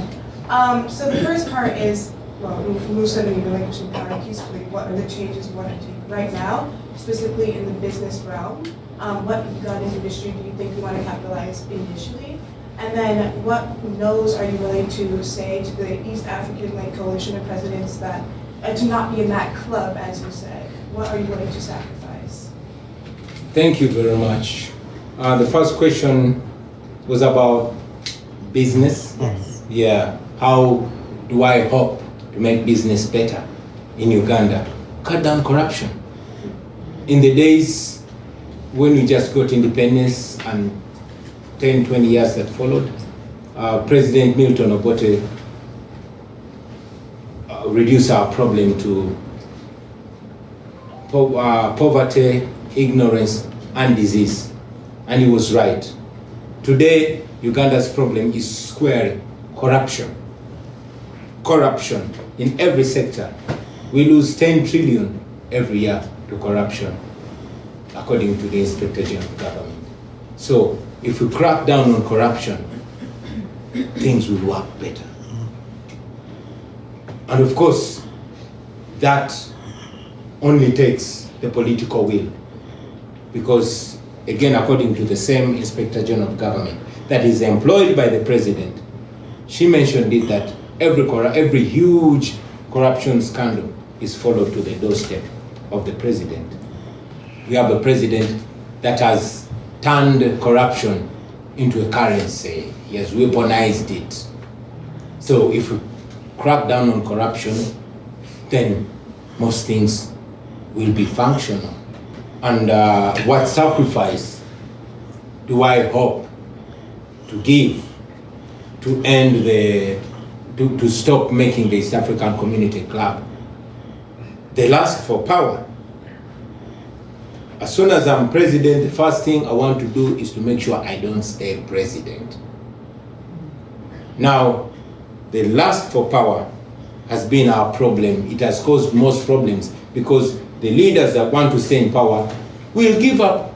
So the first part is, well, Museveni relinquishing power peacefully. What are the changes you want to do right now, specifically in the business realm? What Ugandan industry do you think you want to capitalize initially? And then what no's are you willing to say to the East African coalition of presidents that to not be in that club, as you said? What are you willing to sacrifice? Thank you very much. The first question was about business. Yes. Yeah. How do I hope to make business better in Uganda? Cut down corruption. In the days when we just got independence and 10, 20 years that followed, President Milton Obote reduced our problem to poverty, ignorance, and disease. And he was right. Today, Uganda's problem is square corruption. Corruption in every sector. We lose 10 trillion every year to corruption, according to the Inspector General of Government. So, if we crack down on corruption, things will work better. And of course, that only takes the political will. Because, again, according to the same Inspector General of Government that is employed by the President, she mentioned it that every huge corruption scandal is followed to the doorstep of the President. We have a President that has turned corruption into a currency. He has weaponized it. So if we crack down on corruption, then most things will be functional. And what sacrifice do I hope to give to end to stop making the East African Community Club the lust for power? As soon as I'm president, the first thing I want to do is to make sure I don't stay president. Now, the lust for power has been our problem. It has caused most problems because the leaders that want to stay in power will give up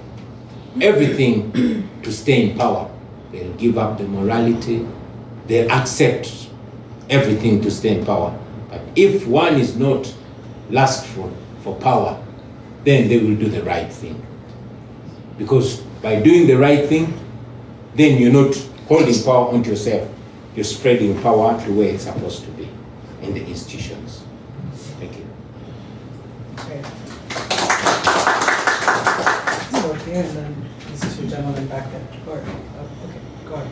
everything to stay in power. They'll give up the morality. They'll accept everything to stay in power. But if one is not lustful for power, then they will do the right thing. Because by doing the right thing, then you're not holding power onto yourself. You're spreading power to where it's supposed to be, in the institutions. Thank you. Okay. So here and then these two gentlemen back there. Okay, go ahead.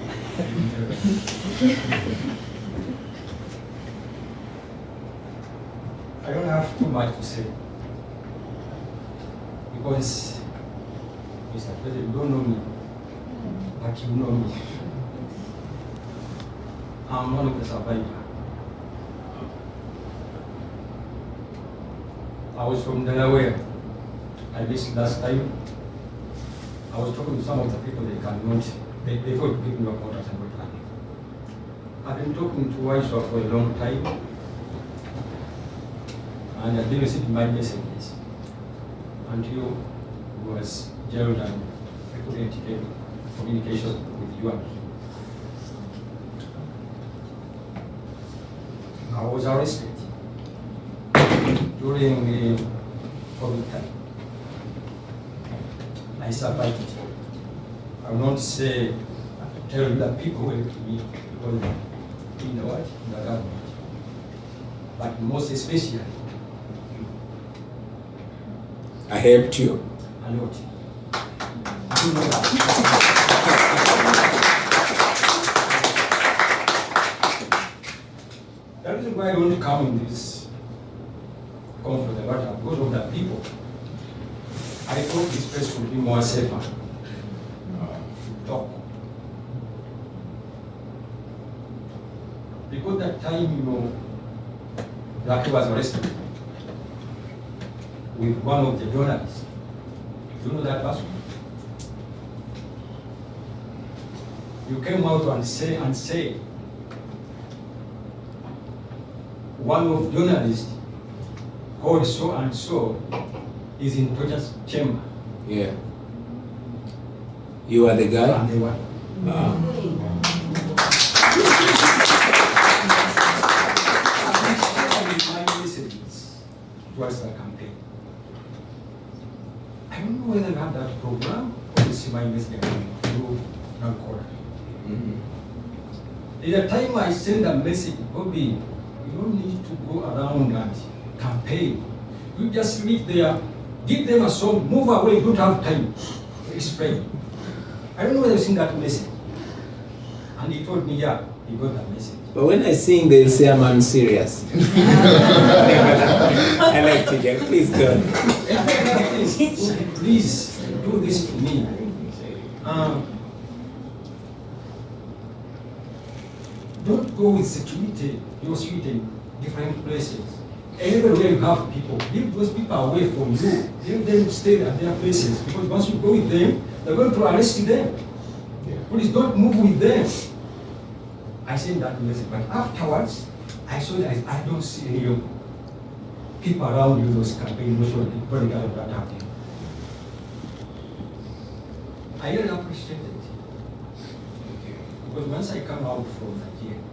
I don't have too much to say. Because, Mr. President, you don't know me, but you know me. I'm one of the survivors. I was from Delaware. I visited last time. I was talking to some of the people they cannot, they thought to give me a contract and what happened. I've been talking to Waiswa for a long time, and I didn't receive my messages until he was jailed and I couldn't get communication with you. I was arrested during the COVID time. I survived it. I will not say, tell that people were to me because you know what, in the government. But most especially, I helped you. A lot. You know that. The reason why I want to come in this conference about because of the people. I thought this place would be more safer to talk. Because that time, you know, Blackie was arrested with one of the journalists. You know that person? You came out and say, one of journalists called so and so is in torture chamber. Yeah. You are the guy? And they were. Ah. My messages towards the campaign. I don't know whether I have that program or it's my message through Nankora. There's a time I send a message, Bobi, you don't need to go around and campaign. You just meet there, give them a song, move away, you don't have time to explain. I don't know whether you've seen that message. And he told me, yeah, he got that message. But when I sing, they'll say I'm serious. I like to get, please go on. Please do this to me. Don't go with security, your security in different places. Everywhere you have people, leave those people away from you. Leave them stay at their places. Because once you go with them, they're going to arrest them. Please don't move with them. I sent that message, but afterwards, I saw that I don't see any people around you, those campaign, those political that happening. I really appreciate it. Because once I come out from Nigeria,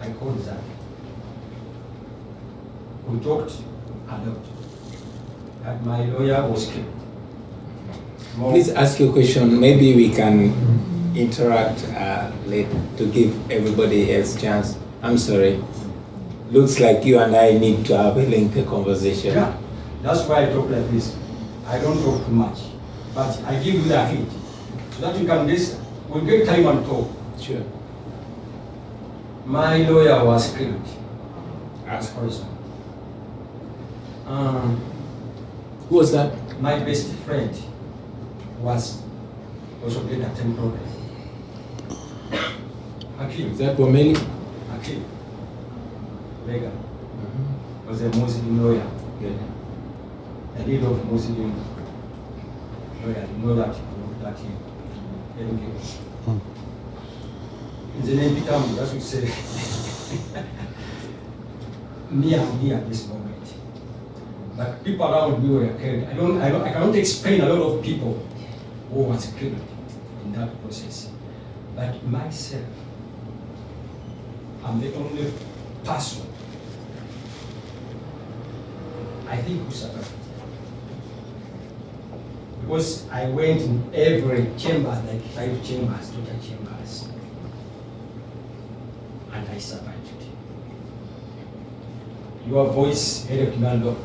I called Zach. We talked a lot. And my lawyer was killed. Please ask your question. Maybe we can interact later to give everybody else chance. I'm sorry. Looks like you and I need to have a lengthy conversation. Yeah, that's why I talk like this. I don't talk too much, but I give you the hint so that you can listen. We'll get time and talk. Sure. My lawyer was killed as poison. Who was that? My best friend was also did a temporary. Hakim. Is that Bomeli? Hakim. Lega. Was a Muslim lawyer. Yeah. The leader of Muslim lawyer. You know that he educated. In the name become, as we say, me and me at this moment. But people around me were killed. I cannot explain a lot of people who was killed in that process. But myself, I'm the only person I think who survived. Because I went in every chamber, like 5 chambers, total chambers, and I survived. Your voice helped me a lot.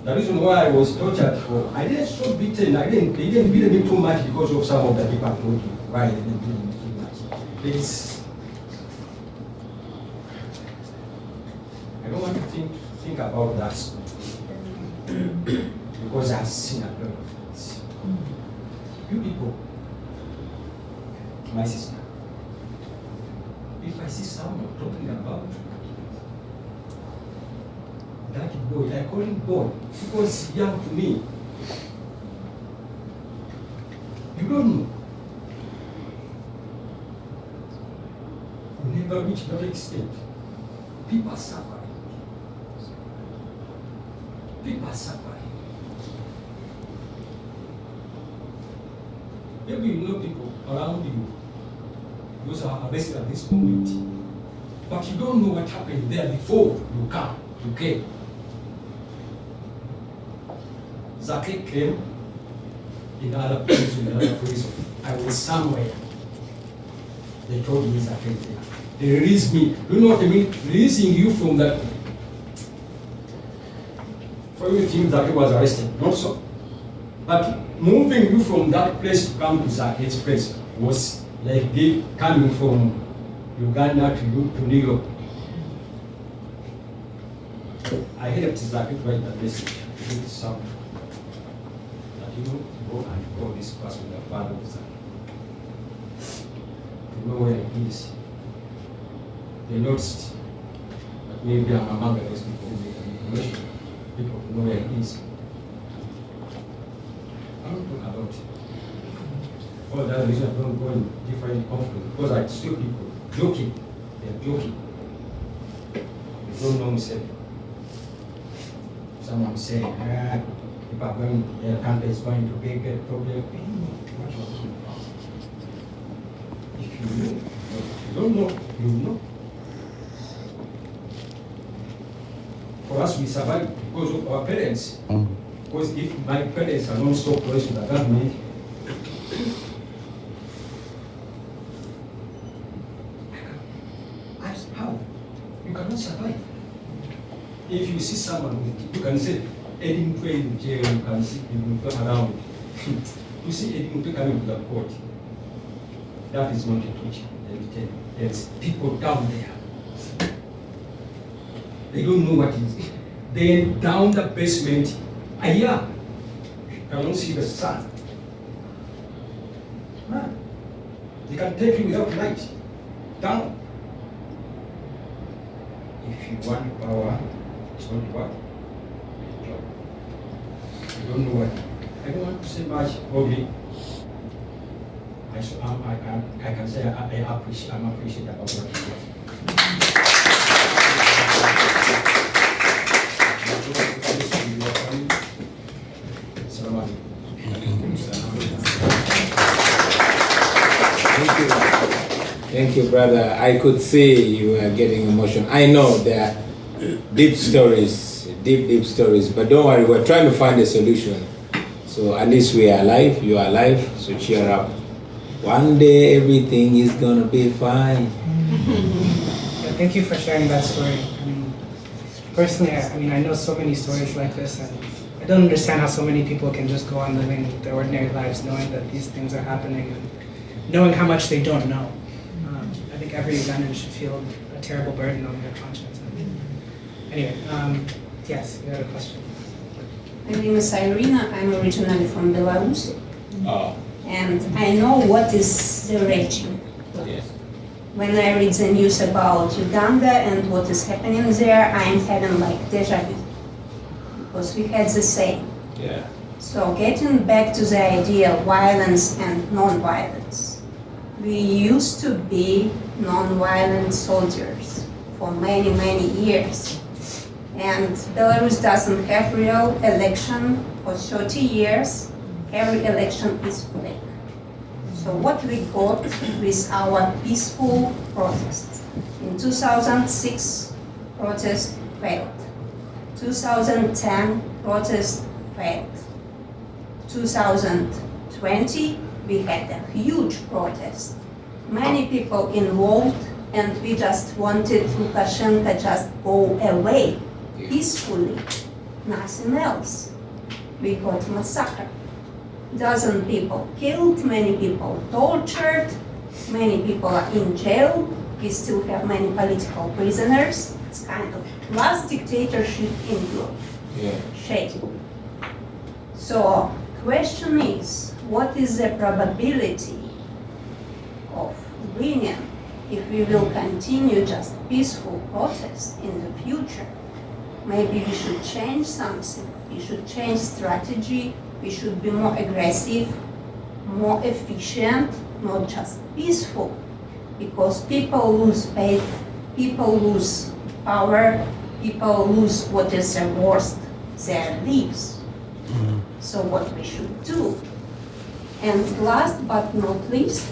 The reason why I was tortured for, I didn't so beaten, they didn't beat me too much because of some of the people I told you why they didn't beat me too much. Please, I don't want to think about that because I've seen a lot of things. You people, my sister, if I see someone talking about that boy, I call him boy because he's young to me. You don't know. You never reach that extent. People are suffering. People are suffering. Maybe you know people around you, those are arrested at this moment. But you don't know what happened there before you come. You came. Zaki came in another prison, I was somewhere. They told me Zaki there. They released me. You know what I mean? Releasing you from that. For or you think Zaki was arrested. Not so. But moving you from that place to come to Zaki's place was like coming from Uganda to New York. I helped Zaki to write that message to the sound. That you know, go and call this person the father of Zaki. To know where he is. They noticed that maybe I'm among those people who make an information. People who know where he is. I don't talk about it. All that reason I don't go in different conflicts because I see people joking. They're joking. They don't know themselves. Someone saying, if I'm going, the country is going to be a problem. What you're talking about? If you know, if you don't know, you know. For us, we survive because of our parents. Because if my parents are not so close to the government, how? You cannot survive. If you see someone with, you can say, Eddie Mpe in jail, you can see people around. You see Eddie Mpe coming to the court. That is not a teacher. There's people down there. They don't know what it is. Then down the basement, you cannot see the sun. Man, they can take you without light. Down. If you want power, it's not what? Job. You don't know what. I don't want to say much, Bobi. I can say I'm appreciative about what you do. Thank you, brother. I could see you were getting emotional. I know there are deep stories, deep stories, but don't worry, we're trying to find a solution. So at least we are alive, you are alive, so cheer up. One day everything is gonna be fine. Yeah, thank you for sharing that story. I mean, personally, I know so many stories like this, and I don't understand how so many people can just go on living their ordinary lives knowing that these things are happening and knowing how much they don't know. I think every Ugandan should feel a terrible burden on their conscience. Anyway, yes, you had a question. My name is Irina. I'm originally from Belarus. Oh. And I know what is the regime. Yes. When I read the news about Uganda and what is happening there, I am having like deja vu. Because we had the same. Yeah. So getting back to the idea of violence and non-violence. We used to be non-violent soldiers for many, many years. And Belarus doesn't have real election for 30 years. Every election is fake. So what we got with our peaceful protests. In 2006, protest failed. 2010, protest failed. 2020, we had a huge protest. Many people involved, and we just wanted Lukashenko just go away peacefully, nothing else. We got massacre. Dozen people killed, many people tortured, many people are in jail. We still have many political prisoners. It's kind of last dictatorship in Europe. Yeah. Shame. So, question is, what is the probability of winning if we will continue just peaceful protest in the future? Maybe we should change something. We should change strategy. We should be more aggressive, more efficient, not just peaceful. Because people lose faith, people lose power, people lose what is the worst, their lives. So what we should do. And last but not least,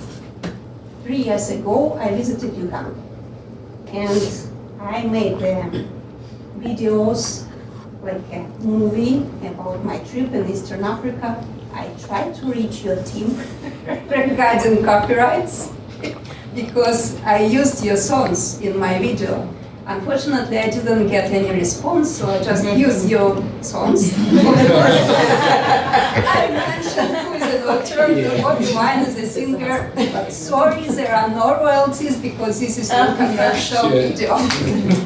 3 years ago I visited Uganda. And I made videos, like a movie about my trip in Eastern Africa. I tried to reach your team regarding copyrights because I used your songs in my video. Unfortunately, I didn't get any response, so I just used your songs. I mentioned who is the doctor, Bobi Wine is the singer. Sorry, there are no royalties because this is a commercial video.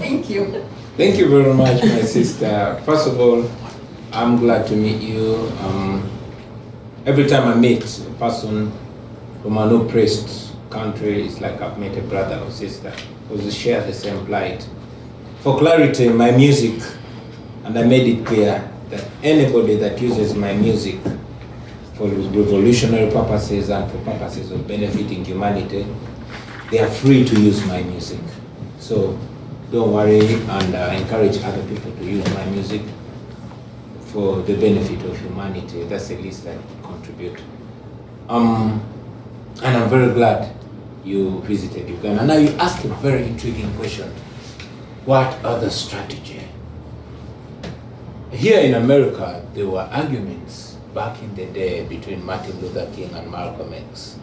Thank you. Thank you very much, my sister. First of all, I'm glad to meet you. Every time I meet a person from an oppressed country, it's like I've met a brother or sister because we share the same plight. For clarity, my music, and I made it clear that anybody that uses my music for revolutionary purposes and for purposes of benefiting humanity, they are free to use my music. So don't worry, and encourage other people to use my music for the benefit of humanity. That's the least I could contribute. And I'm very glad you visited Uganda. Now you asked a very intriguing question. What other strategy? Here in America, there were arguments back in the day between Martin Luther King and Malcolm X.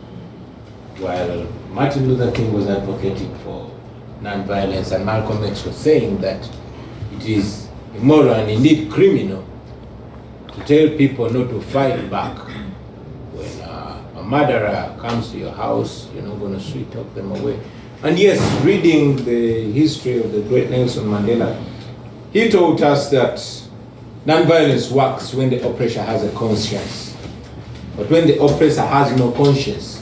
While Martin Luther King was advocating for non-violence, and Malcolm X was saying that it is immoral and indeed criminal to tell people not to fight back. When a murderer comes to your house, you're not going to sweet talk them away. And yes, reading the history of the great Nelson Mandela, he taught us that non-violence works when the oppressor has a conscience. But when the oppressor has no conscience,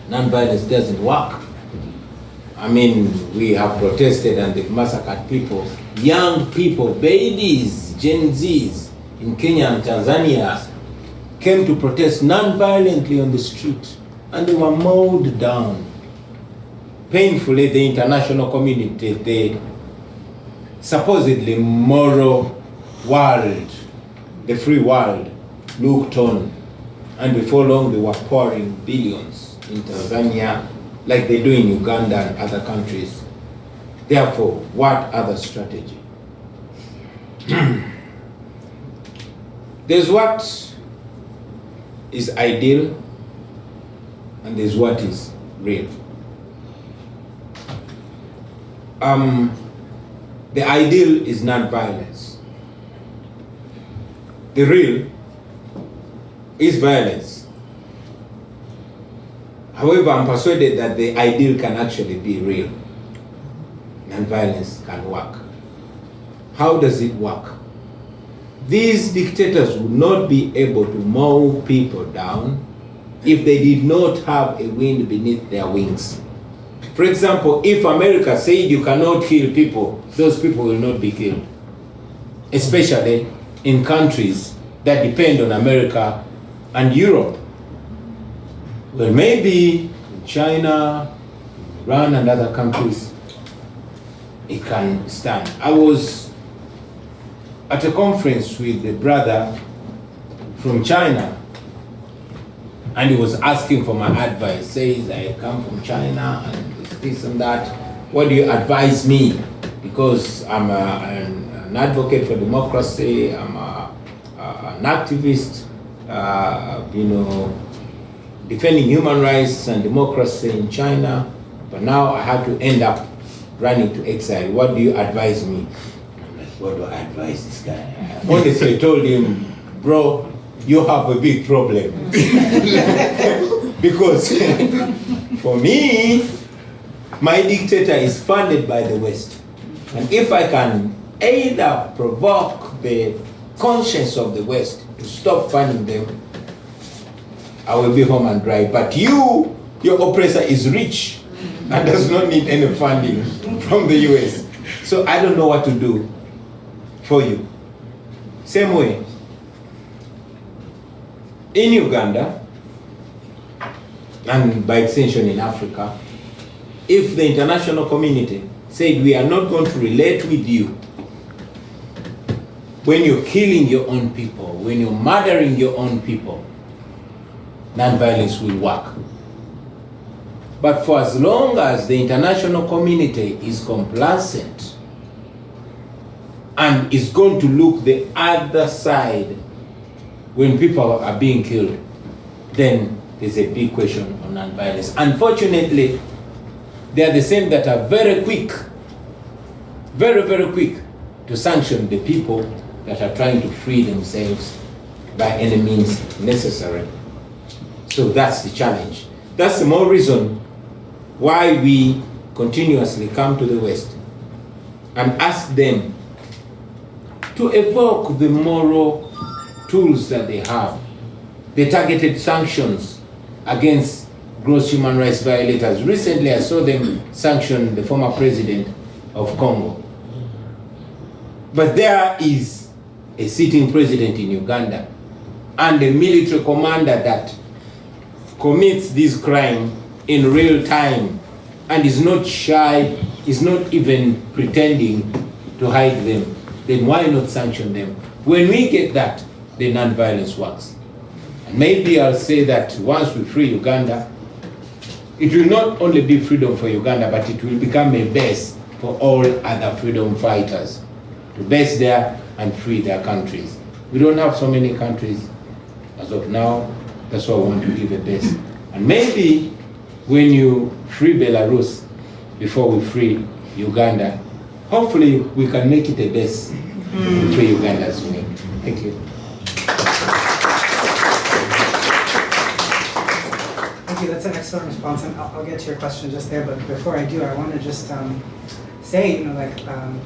non-violence doesn't work. I mean, we have protested and they've massacred people, young people, babies, Gen Zs in Kenya and Tanzania came to protest non-violently on the street and they were mowed down. Painfully, the international community, the supposedly moral world, the free world, looked on. And before long, they were pouring billions in Tanzania, like they do in Uganda and other countries. Therefore, what other strategy? There's what is ideal, and there's what is real. The ideal is non-violence. The real is violence. However, I'm persuaded that the ideal can actually be real. Non-violence can work. How does it work? These dictators would not be able to mow people down if they did not have a wind beneath their wings. For example, if America said you cannot kill people, those people will not be killed. Especially in countries that depend on America and Europe. Well, maybe in China, Iran and other countries, it can stand. I was at a conference with a brother from China, and he was asking for my advice. Says, I come from China and this and that. What do you advise me? Because I'm an advocate for democracy, I'm an activist, defending human rights and democracy in China, but now I have to end up running to exile. What do you advise me? I'm like, what do I advise this guy? I honestly told him, bro, you have a big problem. Because for me, my dictator is funded by the West. And if I can either provoke the conscience of the West to stop funding them, I will be home and dry. But your oppressor is rich and does not need any funding from the US. So I don't know what to do for you. Same way, in Uganda, and by extension in Africa, if the international community said we are not going to relate with you when you're killing your own people, when you're murdering your own people, non-violence will work. But for as long as the international community is complacent and is going to look the other side when people are being killed, then there's a big question on non-violence. Unfortunately, they are the same that are very quick very, very quick to sanction the people that are trying to free themselves by any means necessary. So that's the challenge. That's the more reason why we continuously come to the West and ask them to evoke the moral tools that they have, the targeted sanctions against gross human rights violators. Recently, I saw them sanction the former president of Congo. But there is a sitting president in Uganda and a military commander that commits this crime in real time and is not shy, is not even pretending to hide them. Then why not sanction them? When we get that, then non-violence works. And maybe I'll say that once we free Uganda, it will not only be freedom for Uganda, but it will become a base for all other freedom fighters to base there and free their countries. We don't have so many countries as of now. That's why I want to give a base. And maybe when you free Belarus before we free Uganda, hopefully we can make it a base to free Uganda as well. Thank you. Thank you. That's an excellent response, and I'll get to your question just there. But before I do, I want to just say,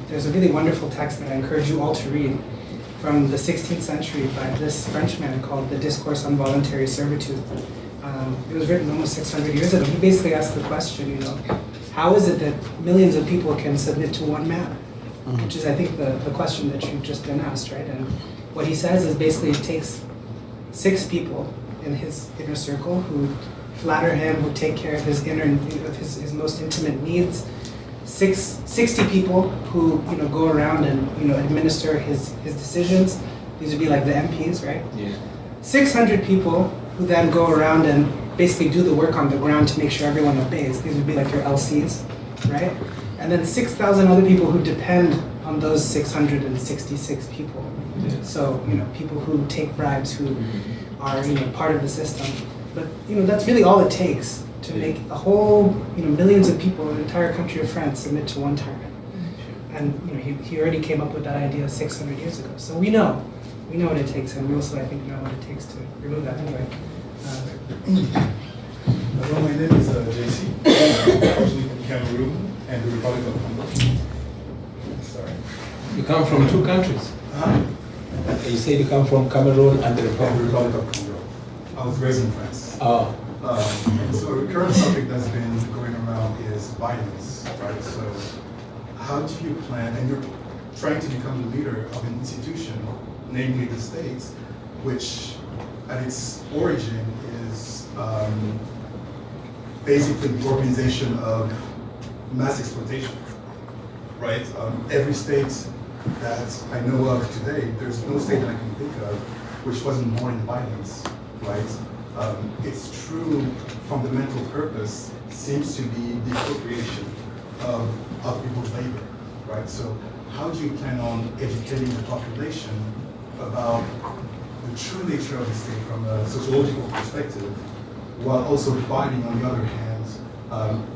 there's a really wonderful text that I encourage you all to read from the 16th century by this Frenchman called The Discourse on Voluntary Servitude. It was written almost 600 years ago. He basically asked the question, how is it that millions of people can submit to one man? Which is, I think, the question that you've just been asked, right? And what he says is basically it takes 6 people in his inner circle who flatter him, who take care of his his most intimate needs. 60 people who go around and administer his decisions. These would be like the MPs, right? Yeah. 600 people who then go around and basically do the work on the ground to make sure everyone obeys. These would be like your LCs, right? And then 6,000 other people who depend on those 666 people. Yeah. So people who take bribes, who are part of the system. But that's really all it takes to make a whole millions of people, an entire country of France, submit to one tyrant. And he already came up with that idea 600 years ago. So we know what it takes, and we also, I think, know what it takes to remove that. Anyway. Hello, my name is JC. I'm originally from Cameroon and the Republic of Congo. Sorry. You come from 2 countries. You said you come from Cameroon and the Republic of Congo. I was raised in France. Oh. And so the current topic that's been going around is violence, right? So how do you plan, and you're trying to become the leader of an institution, namely the state, which at its origin is basically the organization of mass exploitation, right? Every state that I know of today, there's no state that I can think of which wasn't born in violence, right? Its true fundamental purpose seems to be the appropriation of other people's labor, right? So how do you plan on educating the population about the true nature of the state from a sociological perspective, while also fighting, on the other hand,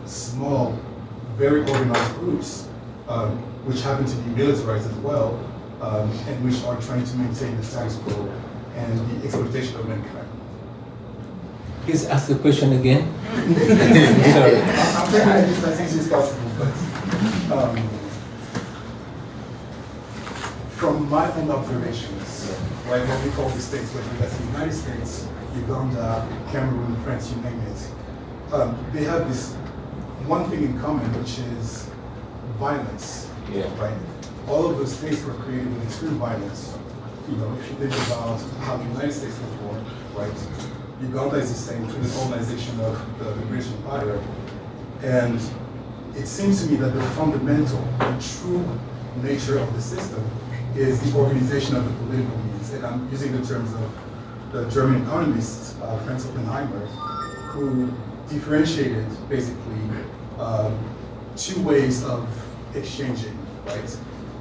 small, very organized groups, which happen to be militarized as well, and which are trying to maintain the status quo and the exploitation of mankind? Please ask the question again. Sorry. I'm trying to be as easy as possible, but from my own observations, right, what we call the states, whether that's the United States, Uganda, Cameroon, France, you name it, they have this one thing in common, which is violence, right? All of those states were created with extreme violence. If you think about how the United States was born, right? Uganda is the same through the colonization of the British Empire. And it seems to me that the fundamental, the true nature of the system is the organization of the political means. And I'm using the terms of the German economist, Franz Oppenheimer, who differentiated basically 2 ways of exchanging, right?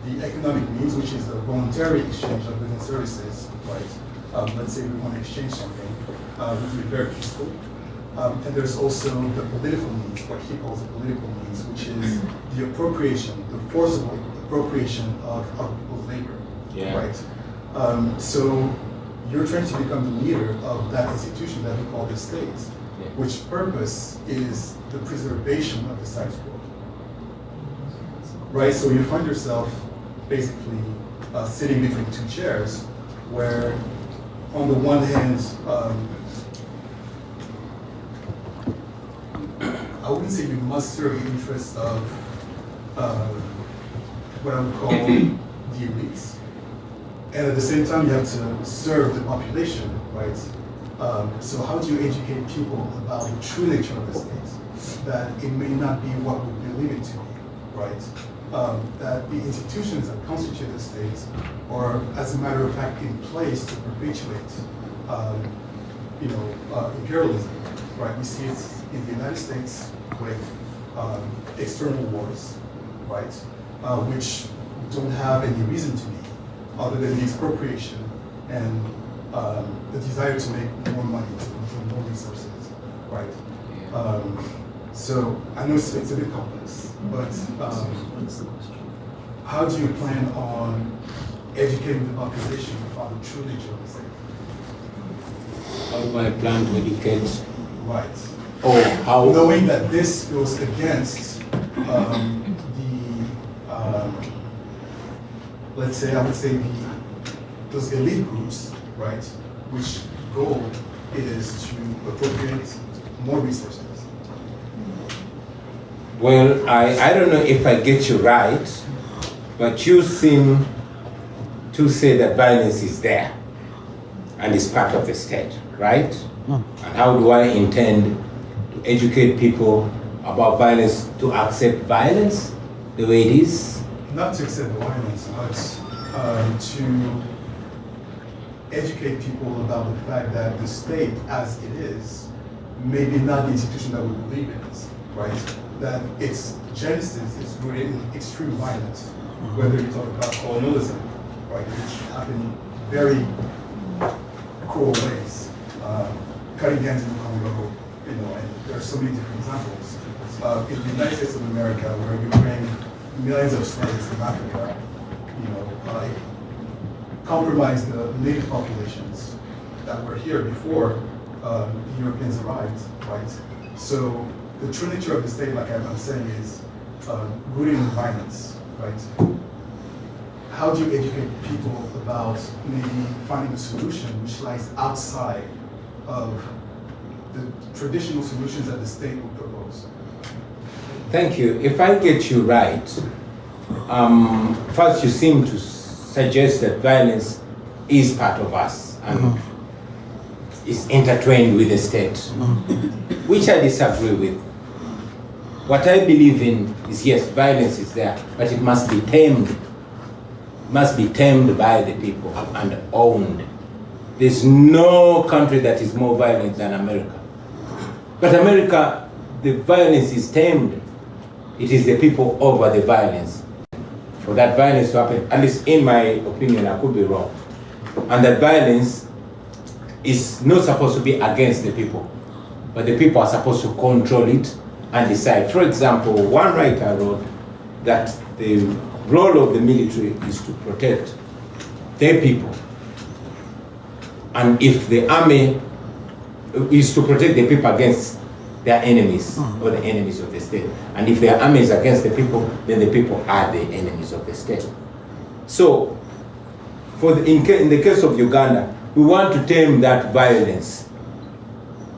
The economic means, which is the voluntary exchange of goods and services, right? Let's say we want to exchange something, which would be very peaceful. And there's also the political means, what he calls the political means, which is the appropriation, the forcible appropriation of other people's labor, Yeah. right? So you're trying to become the leader of that institution that we call the state, Yeah. which purpose is the preservation of the status quo, right? So you find yourself basically sitting between two chairs, where on the one hand, I wouldn't say you must serve the interests of what I would call the elites, and at the same time you have to serve the population, right? So how do you educate people about the true nature of the state? That it may not be what we believe it to be, right? That the institutions that constitute the state are, as a matter of fact, in place to perpetuate, imperialism, right? We see it in the United States with external wars, right? Which don't have any reason to be, other than the expropriation and the desire to make more money, to more resources, right? So I know it's a bit complex, but how do you plan on educating the population about the true nature of the state? How do I plan to educate? Right. Oh, how? Knowing that this goes against let's say, I would say those elite groups, right, which goal is to appropriate more resources. Well, I don't know if I get you right, but you seem to say that violence is there and is part of the state, right? And how do I intend to educate people about violence, to accept violence the way it is? Not to accept violence, but to educate people about the fact that the state, as it is, maybe not the institution that we believe it is, right? That its genesis is rooted in extreme violence, whether you talk about colonialism, right, which happened in very cruel ways, cutting hands in the Congo, and there are so many different examples. In the United States of America, where you bring millions of slaves from Africa, compromise the native populations that were here before the Europeans arrived, right? So the true nature of the state, like I'm saying, is rooted in violence, right? How do you educate people about maybe finding a solution which lies outside of the traditional solutions that the state would propose? Thank you. If I get you right, first you seem to suggest that violence is part of us and is intertwined with the state, which I disagree with. What I believe in is, yes, violence is there, but it must be tamed. It must be tamed by the people and owned. There's no country that is more violent than America. But America, the violence is tamed. It is the people over the violence. For that violence to happen, at least in my opinion, I could be wrong. And that violence is not supposed to be against the people, but the people are supposed to control it and decide. For example, one writer wrote that the role of the military is to protect their people. And if the army is to protect the people against their enemies or the enemies of the state. And if their army is against the people, then the people are the enemies of the state. So, in the case of Uganda, we want to tame that violence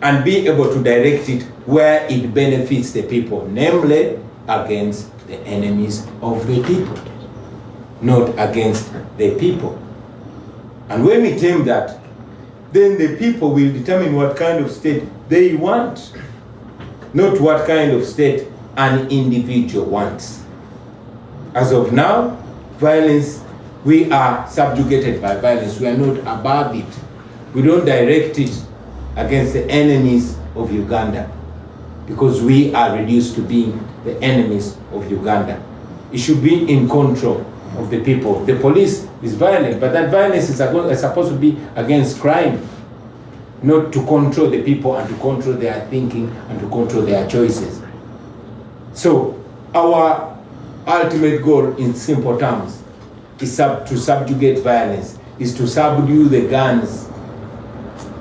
and be able to direct it where it benefits the people, namely against the enemies of the people, not against the people. And when we tame that, then the people will determine what kind of state they want, not what kind of state an individual wants. As of now, violence, we are subjugated by violence. We are not above it. We don't direct it against the enemies of Uganda because we are reduced to being the enemies of Uganda. It should be in control of the people. The police is violent, but that violence is supposed to be against crime, not to control the people and to control their thinking and to control their choices. So our ultimate goal in simple terms is to subjugate violence, is to subdue the guns,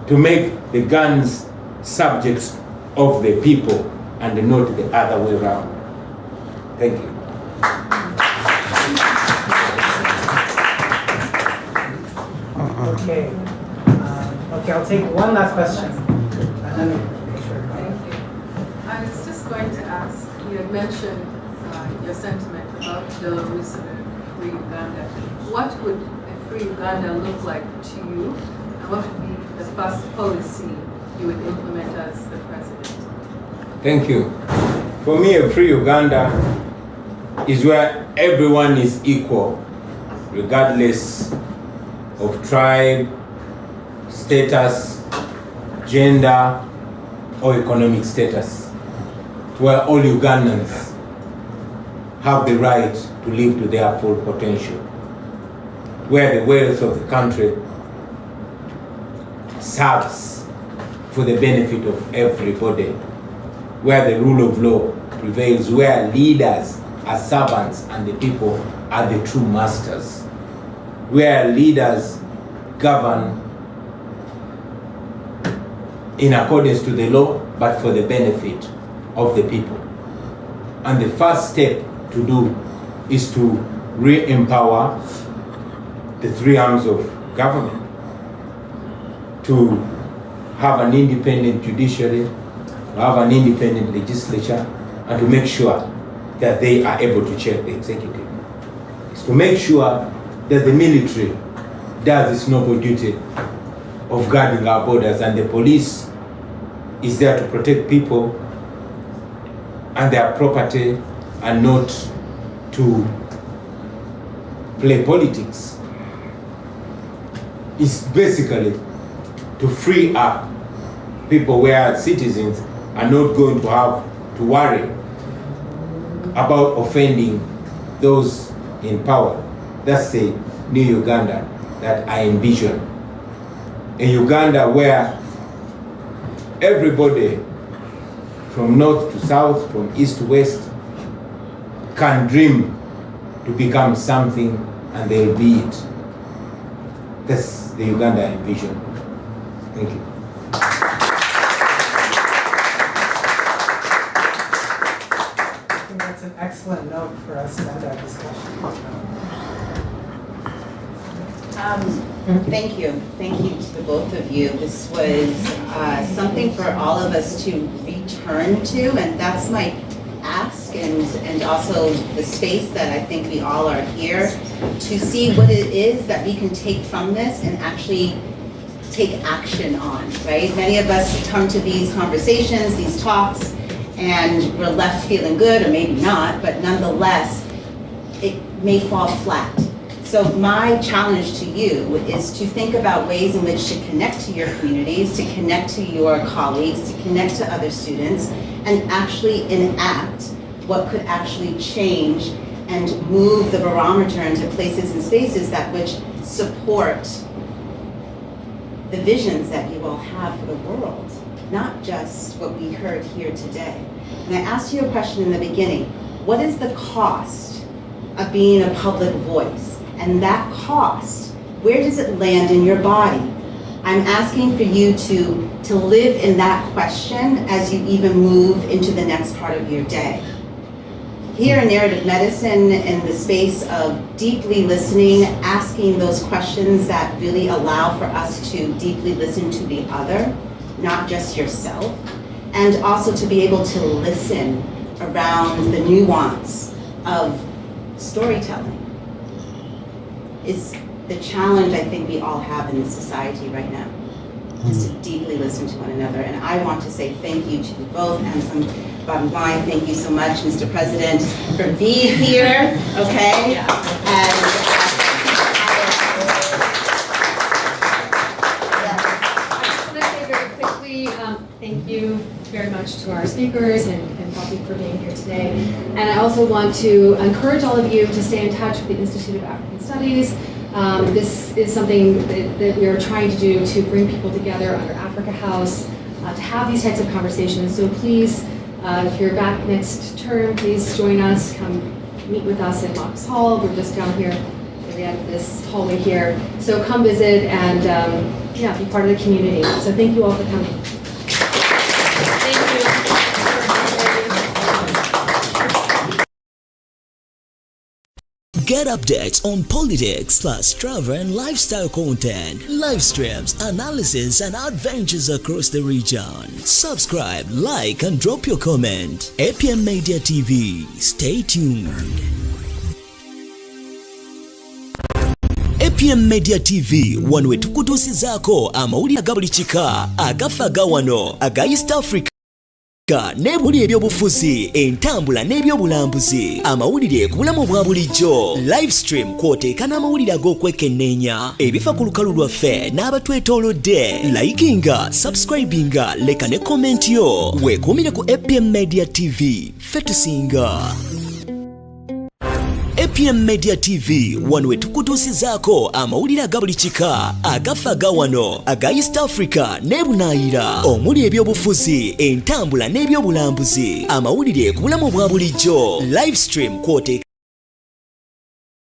to make the guns subjects of the people and not the other way around. Thank you. Okay. Okay, I'll take one last question. And then Thank you. I was just going to ask, you had mentioned your sentiment about Belarus and Free Uganda. What would a Free Uganda look like to you? And what would be the first policy you would implement as the president? Thank you. For me, a free Uganda is where everyone is equal, regardless of tribe, status, gender, or economic status, where all Ugandans have the right to live to their full potential, where the wealth of the country serves for the benefit of everybody, where the rule of law prevails, where leaders are servants and the people are the true masters, where leaders govern in accordance to the law, but for the benefit of the people. And the first step to do is to re-empower the three arms of government, to have an independent judiciary, to have an independent legislature, and to make sure that they are able to check the executive. It's to make sure that the military does its noble duty of guarding our borders, and the police is there to protect people and their property and not to play politics. It's basically to free up people where citizens are not going to have to worry about offending those in power. That's the new Uganda that I envision. A Uganda where everybody from north to south, from east to west, can dream to become something and they'll be it. That's the Uganda I envision. Thank you. I think that's an excellent note for us to end our discussion. Thank you. Thank you to the both of you. This was something for all of us to return to, and that's my ask, and also the space that I think we all are here to see what it is that we can take from this and actually take action on, right? Many of us come to these conversations, these talks, and we're left feeling good, or maybe not, but nonetheless, it may fall flat. So my challenge to you is to think about ways in which to connect to your communities, to connect to your colleagues, to connect to other students, and actually enact what could actually change and move the barometer into places and spaces that which support the visions that you all have for the world, not just what we heard here today. And I asked you a question in the beginning, what is the cost of being a public voice? And that cost, where does it land in your body? I'm asking for you to live in that question as you even move into the next part of your day. Here in narrative medicine, in the space of deeply listening, asking those questions that really allow for us to deeply listen to the other, not just yourself, and also to be able to listen around the nuance of storytelling is the challenge I think we all have in this society right now, is to deeply listen to one another. And I want to say thank you to you both, and from Bobi Wine, thank you so much, Mr. President, for being here, okay? Thank you very much to our speakers and Bobi for being here today. And I also want to encourage all of you to stay in touch with the Institute of African Studies. This is something that we are trying to do to bring people together under Africa House, to have these types of conversations. So please, if you're back next term, please join us, come meet with us in Mox Hall. We're just down here at the end of this hallway here. So come visit and yeah, be part of the community. So thank you all for coming. Get updates on politics, plus travel and lifestyle content, live streams, analysis, and adventures across the region. Subscribe, like, and drop your comment. APM Media TV. Stay tuned. APM Media TV, wanwe tukutusizako amawulire agabuli kika, agafa wano, aga East Africa. Nebuli ebyobufuzi, entambula n'ebyobulambuzi, amawulire ku bulamu bwa bulijjo, live stream kwoteeka n'amawulire ag'okwekenneenya, ebifa ku lukalu lwaffe n'abatwetoolodde, likinga, subscribinga, leka ne comment yo, weekuumire ku APM Media TV, ffe tusinga. APM Media TV, wanwe tukutuusizaako amawulire agabuli kika, agafa wano, aga East Africa n'ebunaayira, omuli ebyobufuzi, entambula n'ebyobulambuzi, amawulire ku bulamu bwa bulijjo, live stream kwoteeka